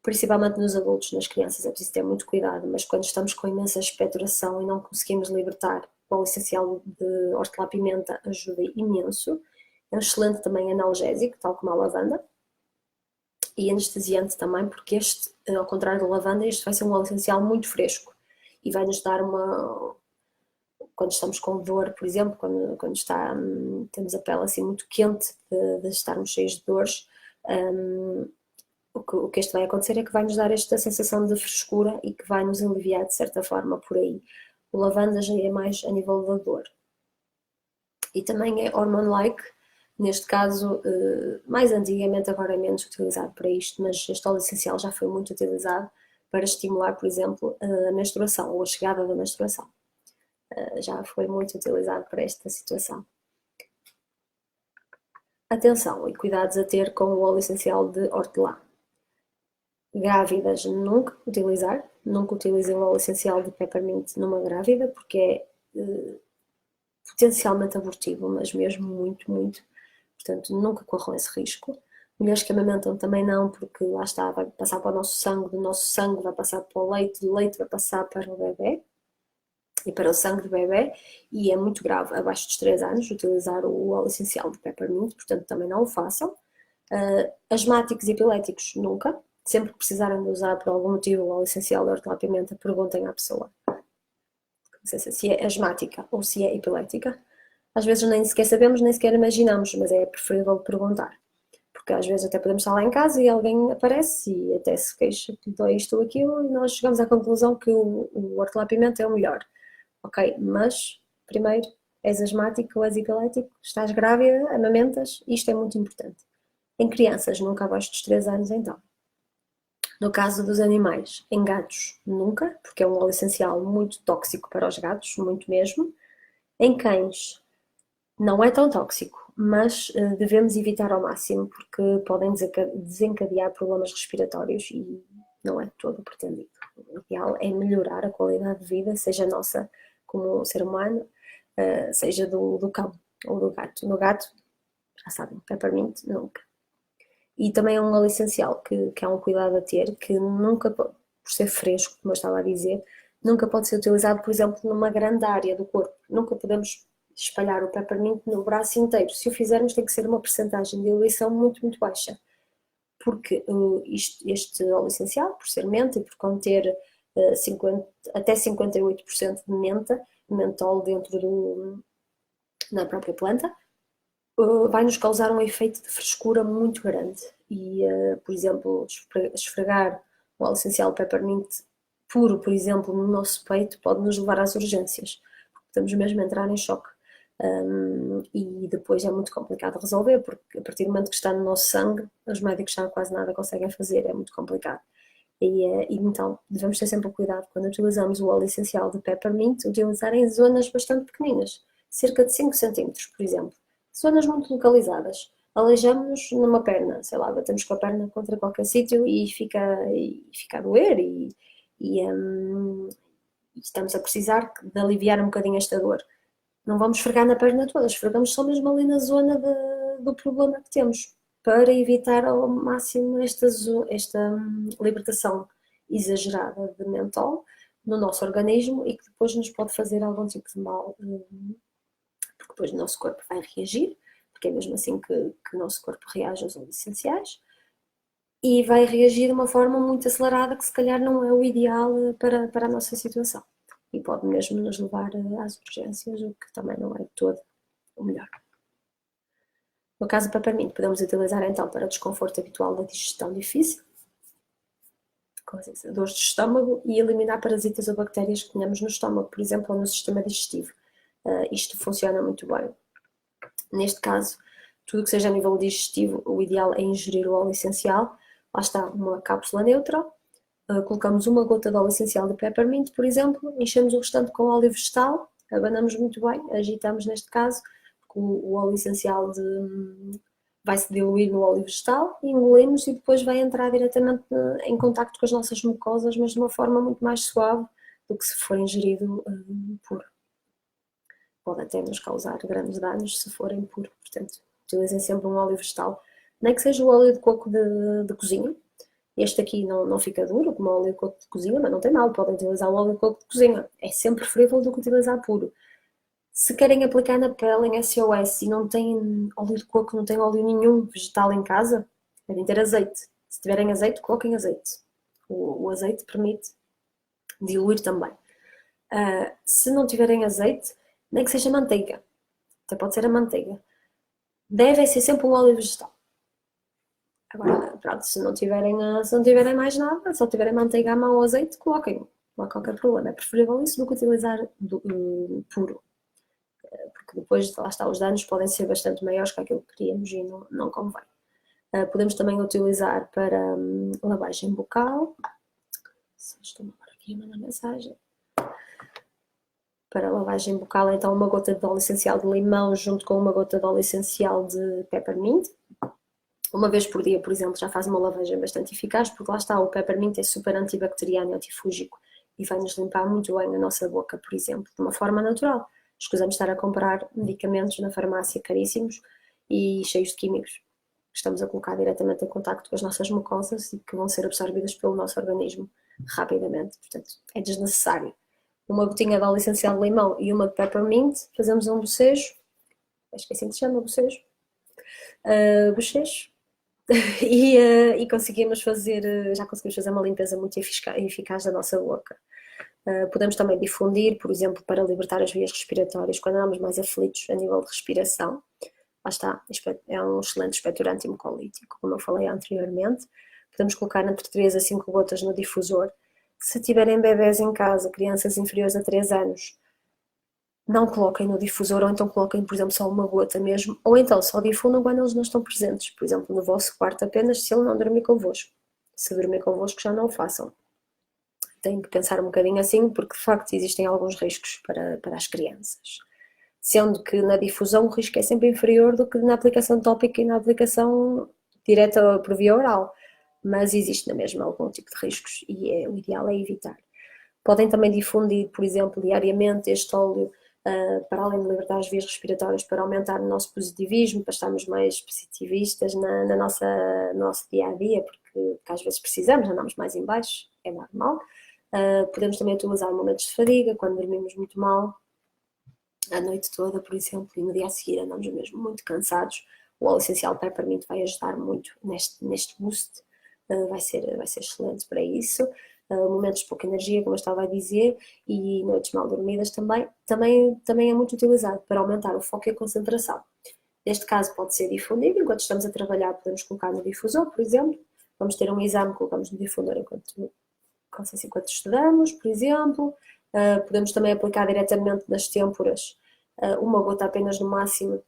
principalmente nos adultos, nas crianças é preciso ter muito cuidado, mas quando estamos com imensa expectoração e não conseguimos libertar, o óleo essencial de hortelã-pimenta ajuda imenso. É um excelente também analgésico, tal como a lavanda, e anestesiante também, porque este, ao contrário da lavanda, este vai ser um óleo essencial muito fresco e vai nos dar quando estamos com dor, por exemplo, quando temos a pele assim muito quente de estarmos cheios de dores, o que este vai acontecer é que vai nos dar esta sensação de frescura e que vai nos aliviar de certa forma por aí. O lavanda já é mais a nível da dor. E também é hormone-like, neste caso, mais antigamente, agora é menos utilizado para isto, mas este óleo essencial já foi muito utilizado para estimular, por exemplo, a menstruação ou a chegada da menstruação. Já foi muito utilizado para esta situação. Atenção e cuidados a ter com o óleo essencial de hortelã. Grávidas nunca utilizem o óleo essencial de peppermint numa grávida porque é potencialmente abortivo, mas mesmo muito, muito. Portanto, nunca corram esse risco. Mulheres que amamentam também não, porque lá está, vai passar para o nosso sangue, do nosso sangue vai passar para o leite, do leite vai passar para o bebê e para o sangue do bebê, e é muito grave, abaixo dos 3 anos, utilizar o óleo essencial de peppermint, portanto também não o façam. Asmáticos e epiléticos, nunca. Sempre que precisarem de usar por algum motivo o óleo essencial de hortelã-pimenta, perguntem à pessoa. Não sei se é asmática ou se é epilética. Às vezes nem sequer sabemos, nem sequer imaginamos, mas é preferível perguntar. Porque às vezes até podemos estar lá em casa e alguém aparece e até se queixa que dói isto ou aquilo e nós chegamos à conclusão que o hortelã-pimenta é o melhor. Ok, mas primeiro és asmático ou és epilético, estás grávida, amamentas, isto é muito importante. Em crianças, nunca abaixo dos 3 anos então. No caso dos animais, em gatos, nunca, porque é um óleo essencial muito tóxico para os gatos, muito mesmo. Em cães, não é tão tóxico, mas devemos evitar ao máximo porque podem desencadear problemas respiratórios e não é todo o pretendido. O ideal é melhorar a qualidade de vida, seja nossa como ser humano, seja do cão ou do gato. No gato, já sabem, peppermint, nunca. E também é um óleo essencial que há um cuidado a ter, que nunca, por ser fresco, como eu estava a dizer, nunca pode ser utilizado, por exemplo, numa grande área do corpo. Nunca podemos espalhar o peppermint no braço inteiro. Se o fizermos, tem que ser uma percentagem de diluição muito, muito baixa. Porque este óleo essencial, por ser menta e por conter até 58% de menta, mentol na própria planta, vai nos causar um efeito de frescura muito grande e, por exemplo, esfregar o óleo essencial peppermint puro, por exemplo, no nosso peito pode nos levar às urgências, porque estamos mesmo a entrar em choque. E depois é muito complicado de resolver, porque a partir do momento que está no nosso sangue, os médicos já quase nada conseguem fazer, é muito complicado. E então devemos ter sempre o cuidado quando utilizamos o óleo essencial de peppermint, utilizar em zonas bastante pequeninas, cerca de 5 centímetros, por exemplo. Zonas muito localizadas. Aleijamos-nos numa perna, sei lá, batemos com a perna contra qualquer sítio e fica a doer e estamos a precisar de aliviar um bocadinho esta dor. Não vamos esfregar na perna toda, esfregamos só mesmo ali na zona do problema que temos, para evitar ao máximo esta libertação exagerada de mentol no nosso organismo e que depois nos pode fazer algum tipo de mal, porque depois o nosso corpo vai reagir, porque é mesmo assim que o nosso corpo reage aos óleos essenciais, e vai reagir de uma forma muito acelerada que se calhar não é o ideal para a nossa situação. E pode mesmo nos levar às urgências, o que também não é todo o melhor. No caso do peppermint, podemos utilizar então para o desconforto habitual da digestão difícil, dores de estômago, e eliminar parasitas ou bactérias que tenhamos no estômago, por exemplo, ou no sistema digestivo. Isto funciona muito bem. Neste caso, tudo que seja a nível digestivo, o ideal é ingerir o óleo essencial. Lá está, uma cápsula neutra, colocamos uma gota de óleo essencial de peppermint, por exemplo, enchemos o restante com óleo vegetal, abanamos muito bem, agitamos neste caso, porque o óleo essencial vai se diluir no óleo vegetal, engolimos e depois vai entrar diretamente em contacto com as nossas mucosas, mas de uma forma muito mais suave do que se for ingerido puro. Pode até nos causar grandes danos se for impuro, portanto, utilizem sempre um óleo vegetal, nem que seja o óleo de coco de cozinha. Este aqui não fica duro, como o óleo de coco de cozinha, mas não tem mal, podem utilizar o óleo de coco de cozinha. É sempre preferível do que utilizar puro. Se querem aplicar na pele em SOS e não têm óleo de coco, não têm óleo nenhum vegetal em casa, devem ter azeite. Se tiverem azeite, coloquem azeite. O azeite permite diluir também. Se não tiverem azeite, nem que seja manteiga, até pode ser a manteiga, deve ser sempre um óleo vegetal. Agora, pronto, se não tiverem mais nada, só tiverem manteiga à mão ou azeite, coloquem, não há qualquer problema. É preferível isso do que utilizar puro, porque depois, lá está, os danos podem ser bastante maiores que aquilo que queríamos e não convém. Podemos também utilizar para lavagem bucal. Estou agora aqui a mandar mensagem. Para lavagem bucal, então, uma gota de óleo essencial de limão junto com uma gota de óleo essencial de peppermint. Uma vez por dia, por exemplo, já faz uma lavagem bastante eficaz, porque lá está, o peppermint é super antibacteriano e antifúngico e vai-nos limpar muito bem a nossa boca, por exemplo, de uma forma natural. Escusamos estar a comprar medicamentos na farmácia caríssimos e cheios de químicos que estamos a colocar diretamente em contacto com as nossas mucosas e que vão ser absorvidas pelo nosso organismo rapidamente. Portanto, é desnecessário. Uma gotinha de óleo essencial de limão e uma de peppermint, fazemos um bocejo, acho que é assim que se chama, bocejo, bochecho, e conseguimos já conseguimos fazer uma limpeza muito eficaz da nossa boca. Podemos também difundir, por exemplo, para libertar as vias respiratórias quando andamos mais aflitos a nível de respiração. Lá está, é um excelente expectorante e mucolítico, como eu falei anteriormente. Podemos colocar entre 3 a 5 gotas no difusor. Se tiverem bebés em casa, crianças inferiores a 3 anos, não coloquem no difusor, ou então coloquem, por exemplo, só uma gota mesmo, ou então só difundam quando eles não estão presentes, por exemplo, no vosso quarto apenas, se ele não dormir convosco. Se dormir convosco, já não o façam. Têm que pensar um bocadinho assim, porque de facto existem alguns riscos para as crianças. Sendo que na difusão o risco é sempre inferior do que na aplicação tópica e na aplicação direta por via oral, mas existe na mesma algum tipo de riscos e o ideal é evitar. Podem também difundir, por exemplo, diariamente este óleo, para além de libertar as vias respiratórias, para aumentar o nosso positivismo, para estarmos mais positivistas no nosso dia-a-dia, porque às vezes precisamos, andamos mais em baixo, é normal. Podemos também utilizar momentos de fadiga, quando dormimos muito mal, a noite toda, por exemplo, e no dia a seguir andamos mesmo muito cansados. O óleo essencial peppermint vai ajudar muito neste boost, vai ser excelente para isso. Momentos de pouca energia, como eu estava a dizer, e noites mal dormidas também é muito utilizado para aumentar o foco e a concentração. Neste caso pode ser difundido, enquanto estamos a trabalhar podemos colocar no difusor, por exemplo, vamos ter um exame, colocamos no difusor enquanto estudamos, por exemplo, podemos também aplicar diretamente nas têmporas, uma gota apenas no máximo,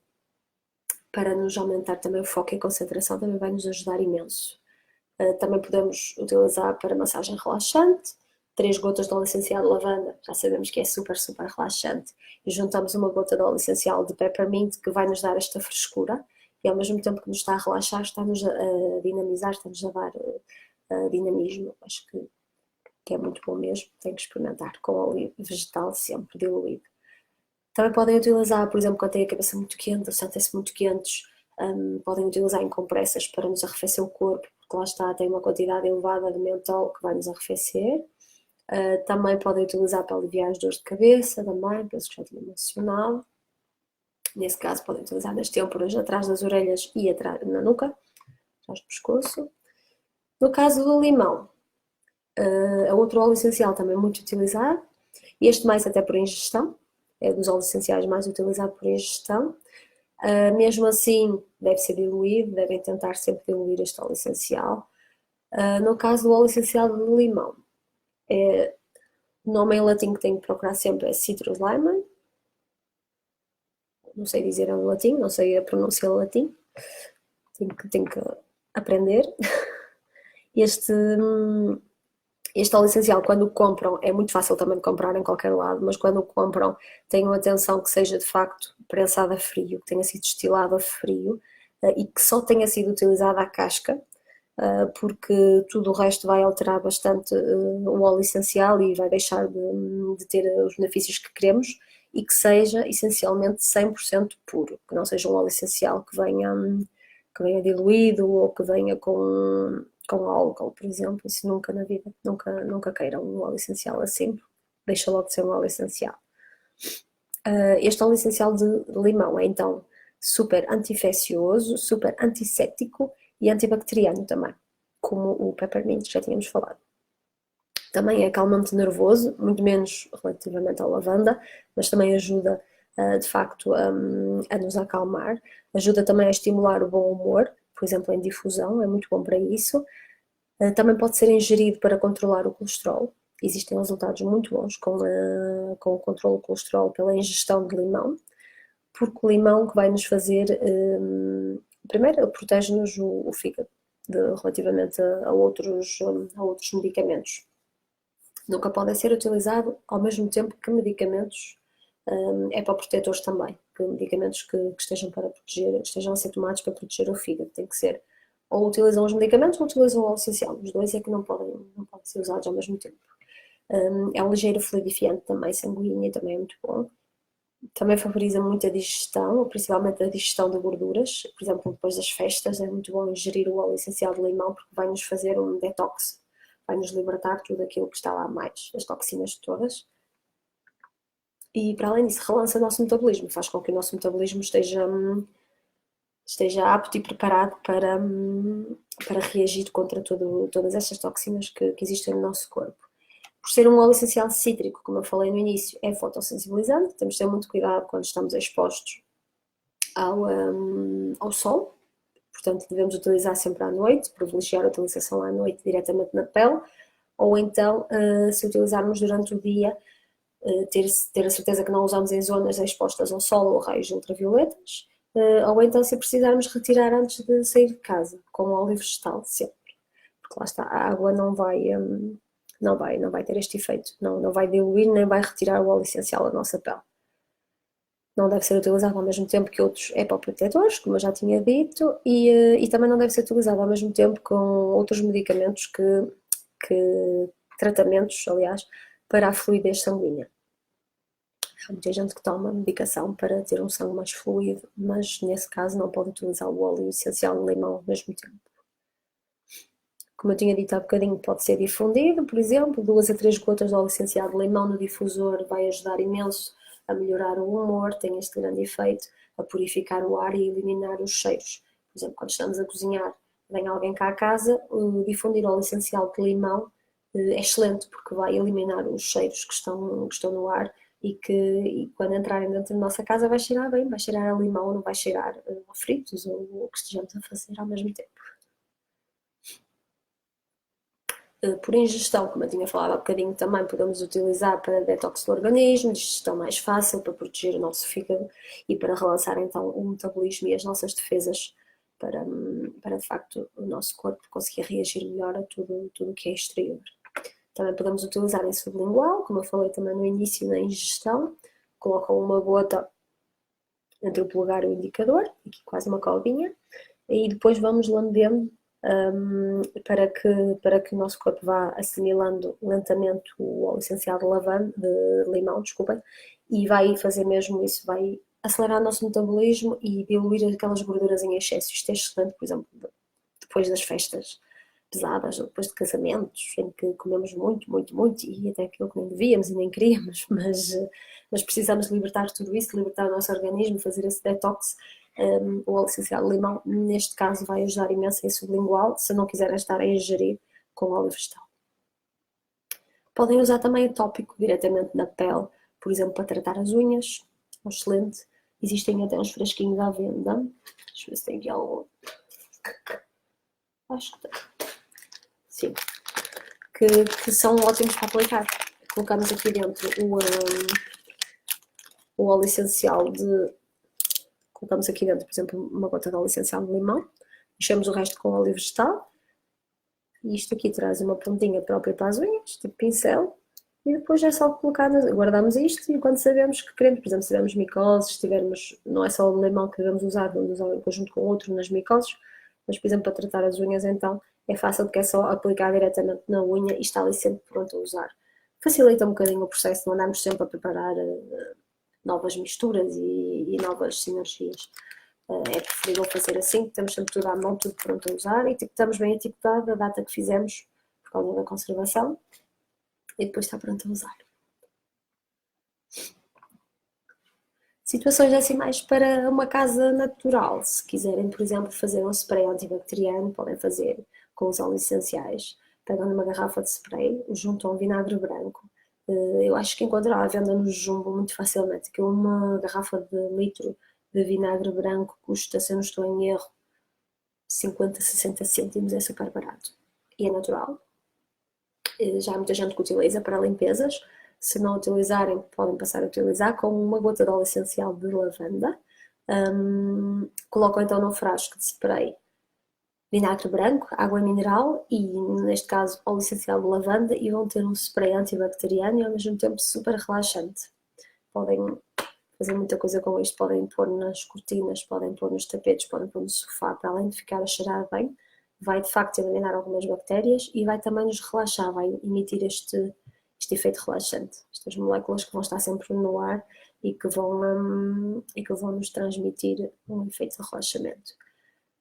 para nos aumentar também o foco e a concentração, também vai nos ajudar imenso. Também podemos utilizar para massagem relaxante, 3 gotas de óleo essencial de lavanda, já sabemos que é super, super relaxante, e juntamos uma gota de óleo essencial de peppermint, que vai nos dar esta frescura, e ao mesmo tempo que nos está a relaxar, está-nos a dinamizar, está-nos a dar dinamismo. Acho que é muito bom mesmo, tem que experimentar com óleo vegetal sempre diluído. Também podem utilizar, por exemplo, quando têm a cabeça muito quente ou sentem-se muito quentes, podem utilizar em compressas para nos arrefecer o corpo, porque lá está, tem uma quantidade elevada de mentol que vai nos arrefecer. Também podem utilizar para aliviar as dores de cabeça, também, penso que já tinha mencionado. Nesse caso, podem utilizar nas têmporas, atrás das orelhas e atrás, na nuca, atrás do pescoço. No caso do limão, é outro óleo essencial também muito utilizado, e este mais até por ingestão, é dos óleos essenciais mais utilizado por ingestão. Mesmo assim, deve ser diluído, devem tentar sempre diluir este óleo essencial. No caso do óleo essencial de limão, o nome em latim que tenho que procurar sempre é Citrus Lemon. Não sei dizer em latim, não sei a pronúncia em latim, tenho que aprender. Este óleo essencial, quando o compram, é muito fácil também de comprar em qualquer lado, mas quando o compram, tenham atenção que seja de facto prensado a frio, que tenha sido destilado a frio e que só tenha sido utilizada a casca, porque tudo o resto vai alterar bastante o óleo essencial e vai deixar de ter os benefícios que queremos, e que seja essencialmente 100% puro, que não seja um óleo essencial que venha diluído ou que venha com álcool, por exemplo. Isso nunca na vida, nunca queiram um óleo essencial assim, deixa logo de ser um óleo essencial. Este óleo essencial de limão é então super anti-infeccioso, super antisséptico e antibacteriano também, como o peppermint, já tínhamos falado. Também é calmante nervoso, muito menos relativamente à lavanda, mas também ajuda de facto a nos acalmar. Ajuda também a estimular o bom humor, por exemplo, em difusão, é muito bom para isso. Também pode ser ingerido para controlar o colesterol. Existem resultados muito bons com o controle do colesterol pela ingestão de limão, porque o limão que vai nos fazer, primeiro, protege-nos o fígado relativamente a outros medicamentos. Nunca podem ser utilizados ao mesmo tempo que medicamentos hepoprotetores também, que medicamentos que estejam para proteger, estejam a ser tomados para proteger o fígado. Tem que ser, ou utilizam os medicamentos ou utilizam o óleo essencial. Os dois é que não podem ser usados ao mesmo tempo. É um ligeiro fluidifiante também, sanguíneo, também é muito bom. Também favoriza muito a digestão, principalmente a digestão de gorduras. Por exemplo, depois das festas é muito bom ingerir o óleo essencial de limão, porque vai nos fazer um detox, vai nos libertar tudo aquilo que está lá mais, as toxinas todas. E para além disso, relança o nosso metabolismo, faz com que o nosso metabolismo esteja apto e preparado para reagir contra todas estas toxinas que existem no nosso corpo. Por ser um óleo essencial cítrico, como eu falei no início, é fotossensibilizante, temos de ter muito cuidado quando estamos expostos ao sol, portanto devemos utilizar sempre à noite, privilegiar a utilização à noite diretamente na pele, ou então, se utilizarmos durante o dia, ter a certeza que não usamos em zonas expostas ao sol ou raios ultravioletas, ou então, se precisarmos, retirar antes de sair de casa, com óleo vegetal, sempre. Porque lá está, a água não vai ter este efeito, não vai diluir nem vai retirar o óleo essencial da nossa pele. Não deve ser utilizado ao mesmo tempo que outros hepoprotetores, como eu já tinha dito, e também não deve ser utilizado ao mesmo tempo com outros medicamentos tratamentos, aliás, para a fluidez sanguínea. Há muita gente que toma medicação para ter um sangue mais fluido, mas nesse caso não pode utilizar o óleo essencial de limão ao mesmo tempo. Como eu tinha dito há bocadinho, pode ser difundido, por exemplo, 2 a 3 gotas de óleo essencial de limão no difusor vai ajudar imenso a melhorar o humor, tem este grande efeito, a purificar o ar e eliminar os cheiros. Por exemplo, quando estamos a cozinhar, vem alguém cá à casa, difundir óleo essencial de limão é excelente, porque vai eliminar os cheiros que estão no ar e quando entrarem dentro da nossa casa vai cheirar bem, vai cheirar a limão, não vai cheirar a fritos ou o que estejamos a fazer ao mesmo tempo. Por ingestão, como eu tinha falado há bocadinho, também podemos utilizar para detox do organismo, digestão mais fácil, para proteger o nosso fígado e para relançar então o metabolismo e as nossas defesas para de facto o nosso corpo conseguir reagir melhor a tudo o que é exterior. Também podemos utilizar em sublingual, como eu falei também no início na ingestão, colocam uma gota entre o polegar e o indicador, aqui quase uma cobinha, e depois vamos lambendo para que o nosso corpo vá assimilando lentamente o óleo essencial de limão, desculpem, e vai fazer mesmo isso, vai acelerar o nosso metabolismo e diluir aquelas gorduras em excesso. Isto é excelente, por exemplo, depois das festas pesadas, ou depois de casamentos, em que comemos muito, muito, muito, e até aquilo que nem devíamos e nem queríamos, mas precisamos libertar tudo isso, libertar o nosso organismo, fazer esse detox. O óleo essencial de limão, neste caso, vai ajudar imenso em sublingual, se não quiserem estar a ingerir com óleo vegetal. Podem usar também o tópico diretamente na pele, por exemplo, para tratar as unhas, excelente. Existem até uns frasquinhos à venda, deixa eu ver se tem aqui algum. Acho que tem. Sim. Que são ótimos para aplicar. Colocamos aqui dentro o óleo essencial de. Colocamos aqui dentro, por exemplo, uma gota de óleo essencial de limão, enchemos o resto com óleo vegetal, e isto aqui traz uma pontinha própria para as unhas, tipo pincel, e depois é só colocar, guardamos isto e quando sabemos que queremos, por exemplo, se tivermos micoses, se tivermos, não é só o limão que devemos usar, vamos usar em conjunto com outro nas micoses, mas por exemplo para tratar as unhas então é fácil porque é só aplicar diretamente na unha e está ali sempre pronto a usar. Facilita um bocadinho o processo, não andamos sempre a preparar novas misturas e novas sinergias. É preferível fazer assim, temos sempre tudo à mão, tudo pronto a usar, e estamos bem etiquetado a data que fizemos por causa da conservação e depois está pronto a usar. Situações assim mais para uma casa natural, se quiserem, por exemplo, fazer um spray antibacteriano, podem fazer com os óleos essenciais. Pegam numa garrafa de spray, juntam vinagre branco. Eu acho que encontrará à venda no Jumbo muito facilmente, que uma garrafa de litro de vinagre branco custa, se eu não estou em erro, 50, 60 cêntimos, é super barato. E é natural. Já há muita gente que utiliza para limpezas. Se não utilizarem, podem passar a utilizar com uma gota de óleo essencial de lavanda. Colocam então no frasco de spray vinagre branco, água mineral e, neste caso, óleo essencial de lavanda e vão ter um spray antibacteriano e ao mesmo tempo super relaxante. Podem fazer muita coisa com isto, podem pôr nas cortinas, podem pôr nos tapetes, podem pôr no sofá, para além de ficar a cheirar bem, vai de facto eliminar algumas bactérias e vai também nos relaxar, vai emitir este efeito relaxante, estas moléculas que vão estar sempre no ar e que vão nos transmitir um efeito de relaxamento.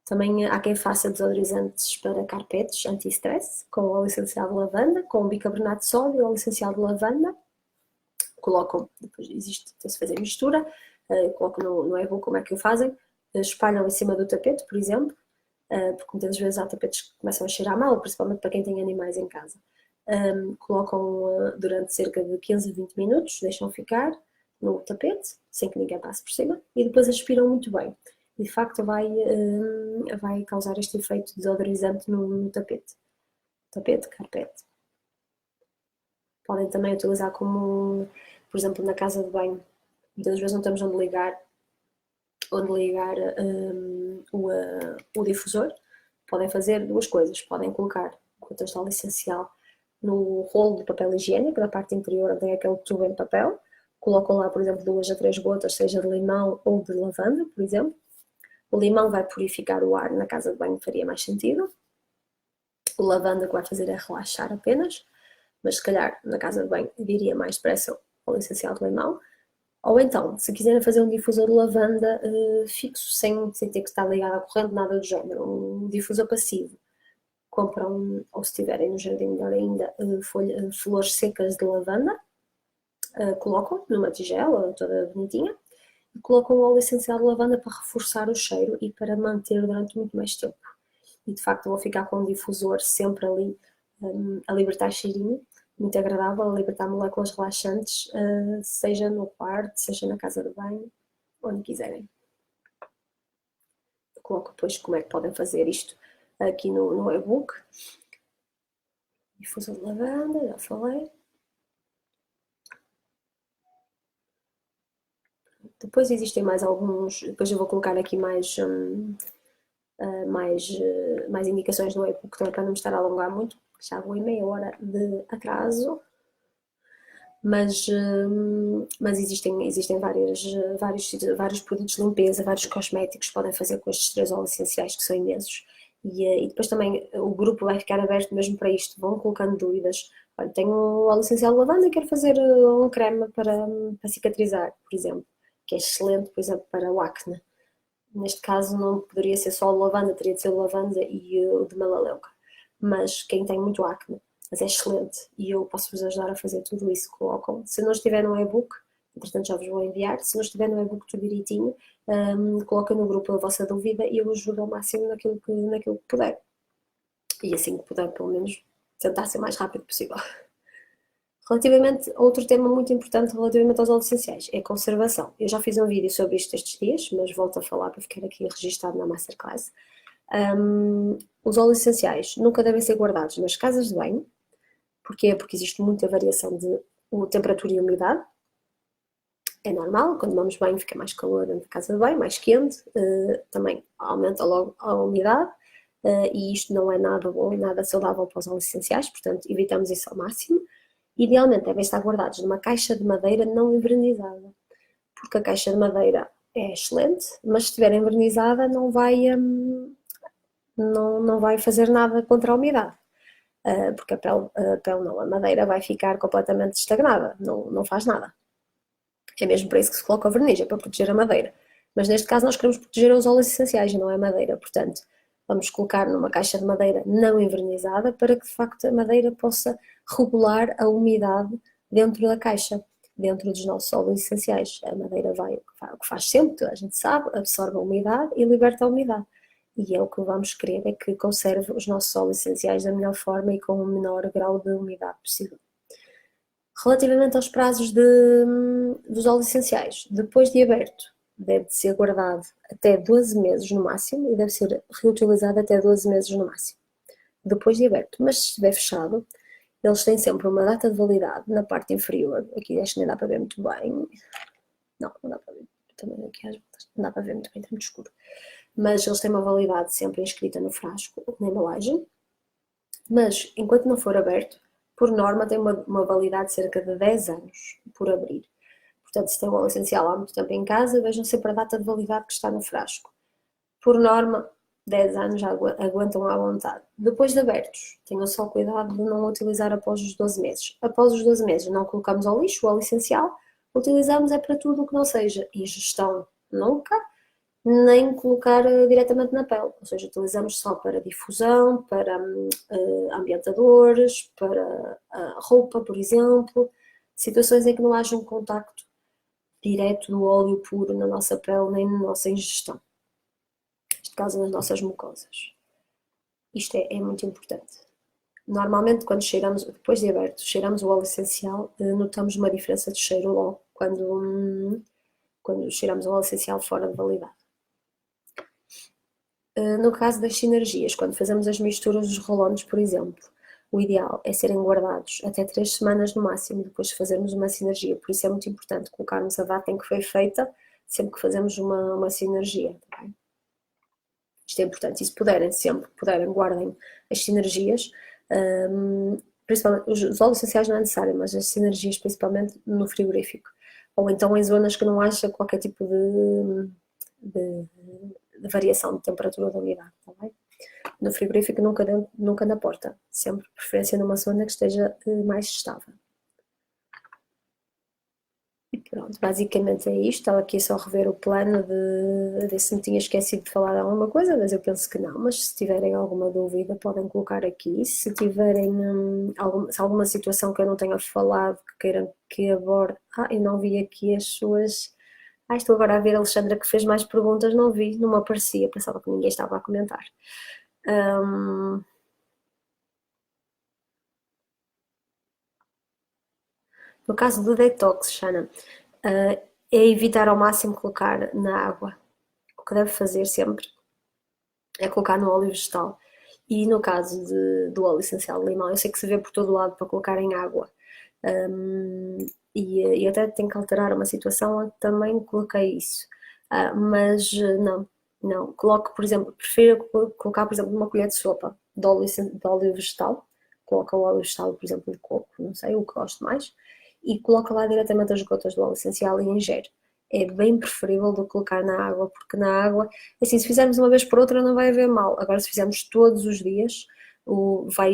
Também há quem faça desodorizantes para carpetes anti-stress, com óleo essencial de lavanda, com bicarbonato de sódio e óleo essencial de lavanda. Colocam, depois existe, tem-se fazer mistura, colocam no e-book como é que o fazem, espalham em cima do tapete, por exemplo, porque muitas vezes há tapetes que começam a cheirar mal, principalmente para quem tem animais em casa. Colocam durante cerca de 15 a 20 minutos, deixam ficar no tapete, sem que ninguém passe por cima, e depois aspiram muito bem. E de facto vai causar este efeito desodorizante no tapete. Tapete, carpete. Podem também utilizar como, por exemplo, na casa de banho. Muitas vezes não temos onde ligar o difusor. Podem fazer duas coisas. Podem colocar gotas de óleo essencial no rolo de papel higiênico, da parte inferior tem aquele tubo em papel. Colocam lá, por exemplo, 2 a 3 gotas, seja de limão ou de lavanda, por exemplo. O limão vai purificar o ar, na casa de banho faria mais sentido. O lavanda que vai fazer é relaxar apenas, mas se calhar na casa de banho viria mais depressa o essencial de limão. Ou então, se quiserem fazer um difusor de lavanda fixo, sem ter que estar ligado à corrente, nada do género, um difusor passivo. Compram, ou se tiverem no jardim melhor ainda, flores secas de lavanda, colocam numa tigela toda bonitinha, e colocam o óleo essencial de lavanda para reforçar o cheiro e para manter durante muito mais tempo. E de facto vou ficar com um difusor sempre ali a libertar cheirinho, muito agradável, a libertar moléculas relaxantes, seja no quarto, seja na casa de banho, onde quiserem. Eu coloco depois como é que podem fazer isto aqui no e-book. Difusor de lavanda, já falei. Depois existem mais alguns, depois eu vou colocar aqui mais indicações no e-book também para não me estar a alongar muito, já vou em meia hora de atraso, mas existem vários produtos de limpeza, vários cosméticos que podem fazer com estes 3 óleos essenciais que são imensos. E depois também o grupo vai ficar aberto mesmo para isto, vão colocando dúvidas. Olha, tenho o óleo essencial de lavanda e quero fazer um creme para cicatrizar, por exemplo, que é excelente, por exemplo, para o acne. Neste caso não poderia ser só o lavanda, teria de ser o lavanda e o de melaleuca. Mas quem tem muito acne, mas é excelente e eu posso-vos ajudar a fazer tudo isso. Colocam. Se não estiver no e-book, entretanto já vos vou enviar, se não estiver no e-book tudo direitinho, coloquem no grupo a vossa dúvida e eu ajudo ao máximo naquilo que puder. E assim que puder, pelo menos, tentar ser o mais rápido possível. Relativamente, outro tema muito importante relativamente aos óleos essenciais é a conservação. Eu já fiz um vídeo sobre isto estes dias, mas volto a falar para ficar aqui registado na Masterclass. Os óleos essenciais nunca devem ser guardados nas casas de banho. Porquê? Porque existe muita variação de temperatura e umidade. É normal, quando vamos banho fica mais calor dentro da casa de banho, mais quente, também aumenta logo a umidade, e isto não é nada bom, nada saudável para os óleos essenciais, portanto evitamos isso ao máximo. Idealmente devem estar guardados numa caixa de madeira não envernizada, porque a caixa de madeira é excelente, mas se estiver envernizada não vai fazer nada contra a umidade, porque a pele não, a madeira vai ficar completamente estagnada, não faz nada. É mesmo para isso que se coloca o verniz, é para proteger a madeira. Mas neste caso nós queremos proteger os óleos essenciais e não é a madeira, portanto vamos colocar numa caixa de madeira não envernizada para que de facto a madeira possa regular a umidade dentro da caixa, dentro dos nossos óleos essenciais. A madeira vai, o que faz sempre, toda a gente sabe, absorve a umidade e liberta a umidade. E é o que vamos querer, é que conserve os nossos óleos essenciais da melhor forma e com o menor grau de umidade possível. Relativamente aos prazos dos óleos essenciais, depois de aberto, deve ser guardado até 12 meses no máximo e deve ser reutilizado até 12 meses no máximo, depois de aberto. Mas se estiver fechado, eles têm sempre uma data de validade na parte inferior. Aqui acho que nem dá para ver muito bem. Não dá para ver. Também aqui às voltas. Não dá para ver muito bem, está muito escuro. Mas eles têm uma validade sempre inscrita no frasco, na embalagem. Mas enquanto não for aberto, por norma tem uma validade de cerca de 10 anos por abrir. Portanto, se tem um óleo essencial há muito tempo em casa, vejam sempre a data de validade que está no frasco. Por norma, 10 anos já aguentam à vontade. Depois de abertos, tenham só cuidado de não utilizar após os 12 meses. Após os 12 meses não colocamos ao lixo o óleo essencial, utilizamos é para tudo o que não seja ingestão nunca, nem colocar diretamente na pele, ou seja, utilizamos só para difusão, para ambientadores, para roupa, por exemplo, situações em que não haja um contacto direto do óleo puro na nossa pele nem na nossa ingestão, neste caso nas nossas mucosas. Isto é muito importante. Normalmente quando cheiramos, depois de aberto, cheiramos o óleo essencial, notamos uma diferença de cheiro logo quando cheiramos o óleo essencial fora de validade. No caso das sinergias, quando fazemos as misturas dos rolões, por exemplo, o ideal é serem guardados até 3 semanas no máximo depois de fazermos uma sinergia. Por isso é muito importante colocarmos a data em que foi feita sempre que fazemos uma sinergia. Tá bem? Isto é importante. E se puderem, sempre que puderem, guardem as sinergias. Principalmente os óleos essenciais não é necessário, mas as sinergias principalmente no frigorífico. Ou então em zonas que não haja qualquer tipo de variação de temperatura ou de umidade, tá bem? No frigorífico nunca na porta, sempre de preferência numa zona que esteja mais estável. E pronto, basicamente é isto. Estava aqui só a rever o plano de ver se me tinha esquecido de falar de alguma coisa, mas eu penso que não. Mas se tiverem alguma dúvida, podem colocar aqui. Se tiverem alguma situação que eu não tenha falado, que queiram que aborde. Eu não vi aqui as suas. Estou agora a ver a Alexandra que fez mais perguntas, não vi, não me aparecia, pensava que ninguém estava a comentar. No caso do detox, Xana, é evitar ao máximo colocar na água. O que deve fazer sempre é colocar no óleo vegetal E no caso do óleo essencial de limão, eu sei que se vê por todo lado para colocar em água. E até tenho que alterar uma situação onde também coloquei isso. Mas não, não. Coloco, por exemplo, prefiro colocar, por exemplo, uma colher de sopa de óleo vegetal. Coloca o óleo vegetal, por exemplo, de coco, não sei, o que gosto mais. E coloca lá diretamente as gotas do óleo essencial e ingere. É bem preferível do que colocar na água, porque na água, assim, se fizermos uma vez por outra não vai haver mal. Agora, se fizermos todos os dias, vai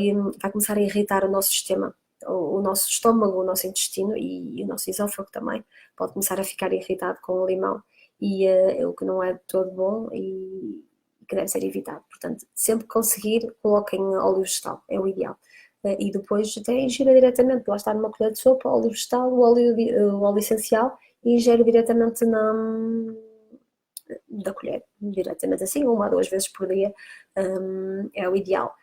começar a irritar o nosso sistema, o nosso estômago, o nosso intestino e o nosso esófago também. Pode começar a ficar irritado com o limão e o que não é de todo bom e que deve ser evitado. Portanto, sempre que conseguir, coloquem óleo vegetal, é o ideal. E depois até ingira diretamente, lá está numa colher de sopa, óleo vegetal, o óleo essencial e ingere diretamente da colher, diretamente assim, uma ou duas vezes por dia, é o ideal.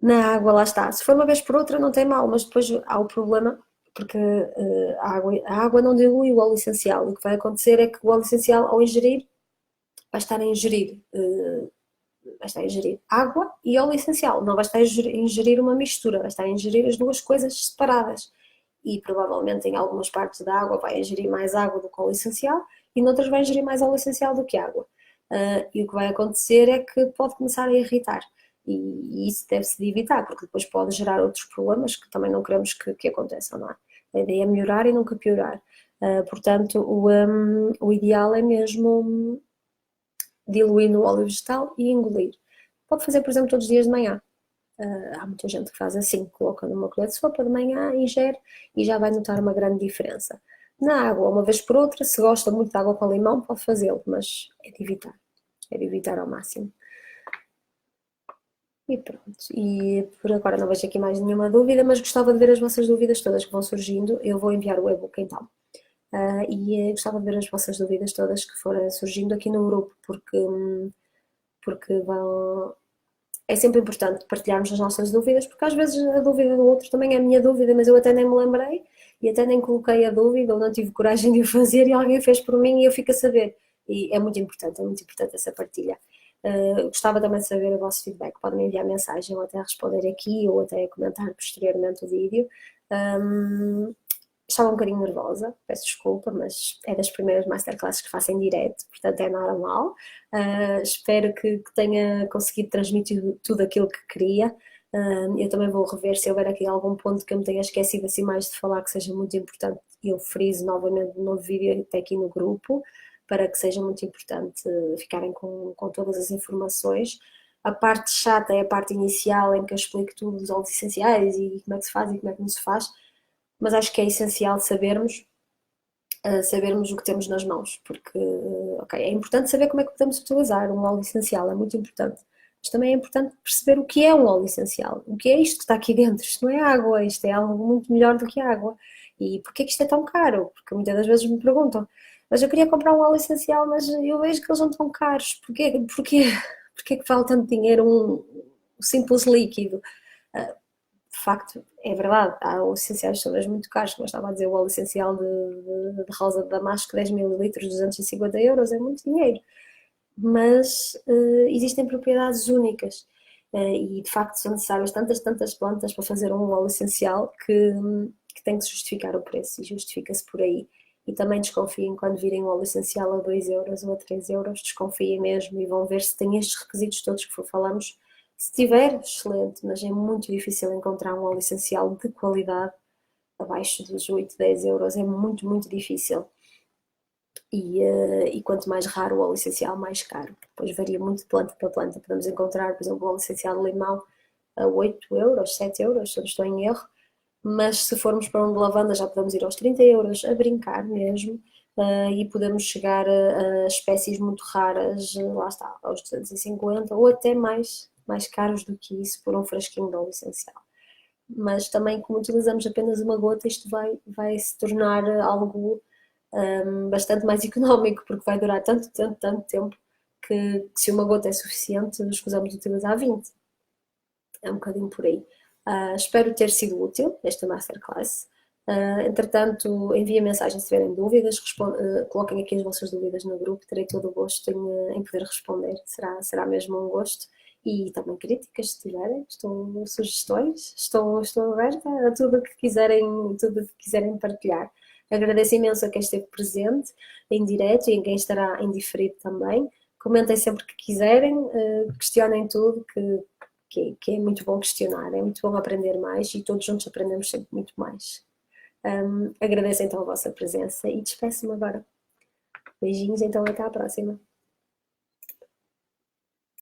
Na água, lá está. Se for uma vez por outra, não tem mal, mas depois há o problema, porque a água não dilui o óleo essencial. O que vai acontecer é que o óleo essencial, ao ingerir, vai estar a ingerir, água e óleo essencial. Não vai estar a ingerir uma mistura, vai estar a ingerir as duas coisas separadas. E provavelmente em algumas partes da água vai ingerir mais água do que óleo essencial e noutras vai ingerir mais óleo essencial do que água. E o que vai acontecer é que pode começar a irritar. E isso deve-se de evitar, porque depois pode gerar outros problemas que também não queremos que aconteçam, não é? A ideia é melhorar e nunca piorar. Portanto, o ideal é mesmo diluir no óleo vegetal e engolir. Pode fazer, por exemplo, todos os dias de manhã. Há muita gente que faz assim, coloca numa colher de sopa de manhã, ingere e já vai notar uma grande diferença. Na água, uma vez por outra, se gosta muito de água com limão, pode fazê-lo, mas é de evitar ao máximo. E pronto, e por agora não vejo aqui mais nenhuma dúvida, mas gostava de ver as vossas dúvidas todas que vão surgindo. Eu vou enviar o e-book então. E gostava de ver as vossas dúvidas todas que forem surgindo aqui no grupo, porque é sempre importante partilharmos as nossas dúvidas, porque às vezes a dúvida do outro também é a minha dúvida, mas eu até nem me lembrei e até nem coloquei a dúvida ou não tive coragem de o fazer e alguém fez por mim e eu fico a saber. E é muito importante essa partilha. Gostava também de saber o vosso feedback, podem me enviar mensagem ou até responder aqui ou até comentar posteriormente o vídeo. Estava um bocadinho nervosa, peço desculpa, mas é das primeiras masterclasses que faço em direto, portanto é normal. Espero que tenha conseguido transmitir tudo aquilo que queria. Eu também vou rever se houver aqui algum ponto que eu me tenha esquecido assim mais de falar que seja muito importante. Eu friso novamente no novo vídeo até aqui no grupo, para que seja muito importante ficarem com todas as informações. A parte chata é a parte inicial em que eu explico tudo dos óleos essenciais e como é que se faz e como é que não se faz, mas acho que é essencial sabermos o que temos nas mãos, porque ok, é importante saber como é que podemos utilizar um óleo essencial, é muito importante, mas também é importante perceber o que é um óleo essencial, o que é isto que está aqui dentro, isto não é água, isto é algo muito melhor do que água. E porquê que isto é tão caro? Porque muitas das vezes me perguntam, mas eu queria comprar um óleo essencial, mas eu vejo que eles não estão caros, porquê que vale tanto dinheiro um simples líquido? De facto, é verdade, há óleos essenciais todas muito caros, como eu estava a dizer, o óleo essencial de rosa de damasco, 10 mililitros, 250 euros, é muito dinheiro, mas existem propriedades únicas e de facto são necessárias tantas plantas para fazer um óleo essencial que tem que se justificar o preço e justifica-se por aí. E também desconfiem quando virem um óleo essencial a 2 euros ou a 3 euros, desconfiem mesmo e vão ver se tem estes requisitos todos que falamos. Se tiver, excelente, mas é muito difícil encontrar um óleo essencial de qualidade abaixo dos 8, 10 euros, é muito, muito difícil. E quanto mais raro o óleo essencial, mais caro. Depois varia muito de planta para planta. Podemos encontrar, por exemplo, o óleo essencial de limão a 8 euros, 7 euros, se eu não estou em erro, mas se formos para um de lavanda já podemos ir aos 30 euros, a brincar mesmo, e podemos chegar a espécies muito raras, lá está, aos 250 ou até mais caros do que isso por um frasquinho de óleo essencial. Mas também, como utilizamos apenas uma gota, isto vai se tornar algo bastante mais económico, porque vai durar tanto tempo que se uma gota é suficiente, escusamos de utilizar 20. É um bocadinho por aí. Espero ter sido útil esta masterclass. Entretanto, enviem mensagem se tiverem dúvidas, coloquem aqui as vossas dúvidas no grupo, terei todo o gosto em poder responder, será mesmo um gosto. e também críticas, se tiverem, sugestões, estou aberta a tudo que quiserem partilhar. Agradeço imenso a quem esteve presente, em direto e em quem estará em diferido também. Comentem sempre que quiserem, questionem tudo, que é muito bom questionar, é muito bom aprender mais e todos juntos aprendemos sempre muito mais. Agradeço então a vossa presença e despeço-me agora. Beijinhos, então até à próxima.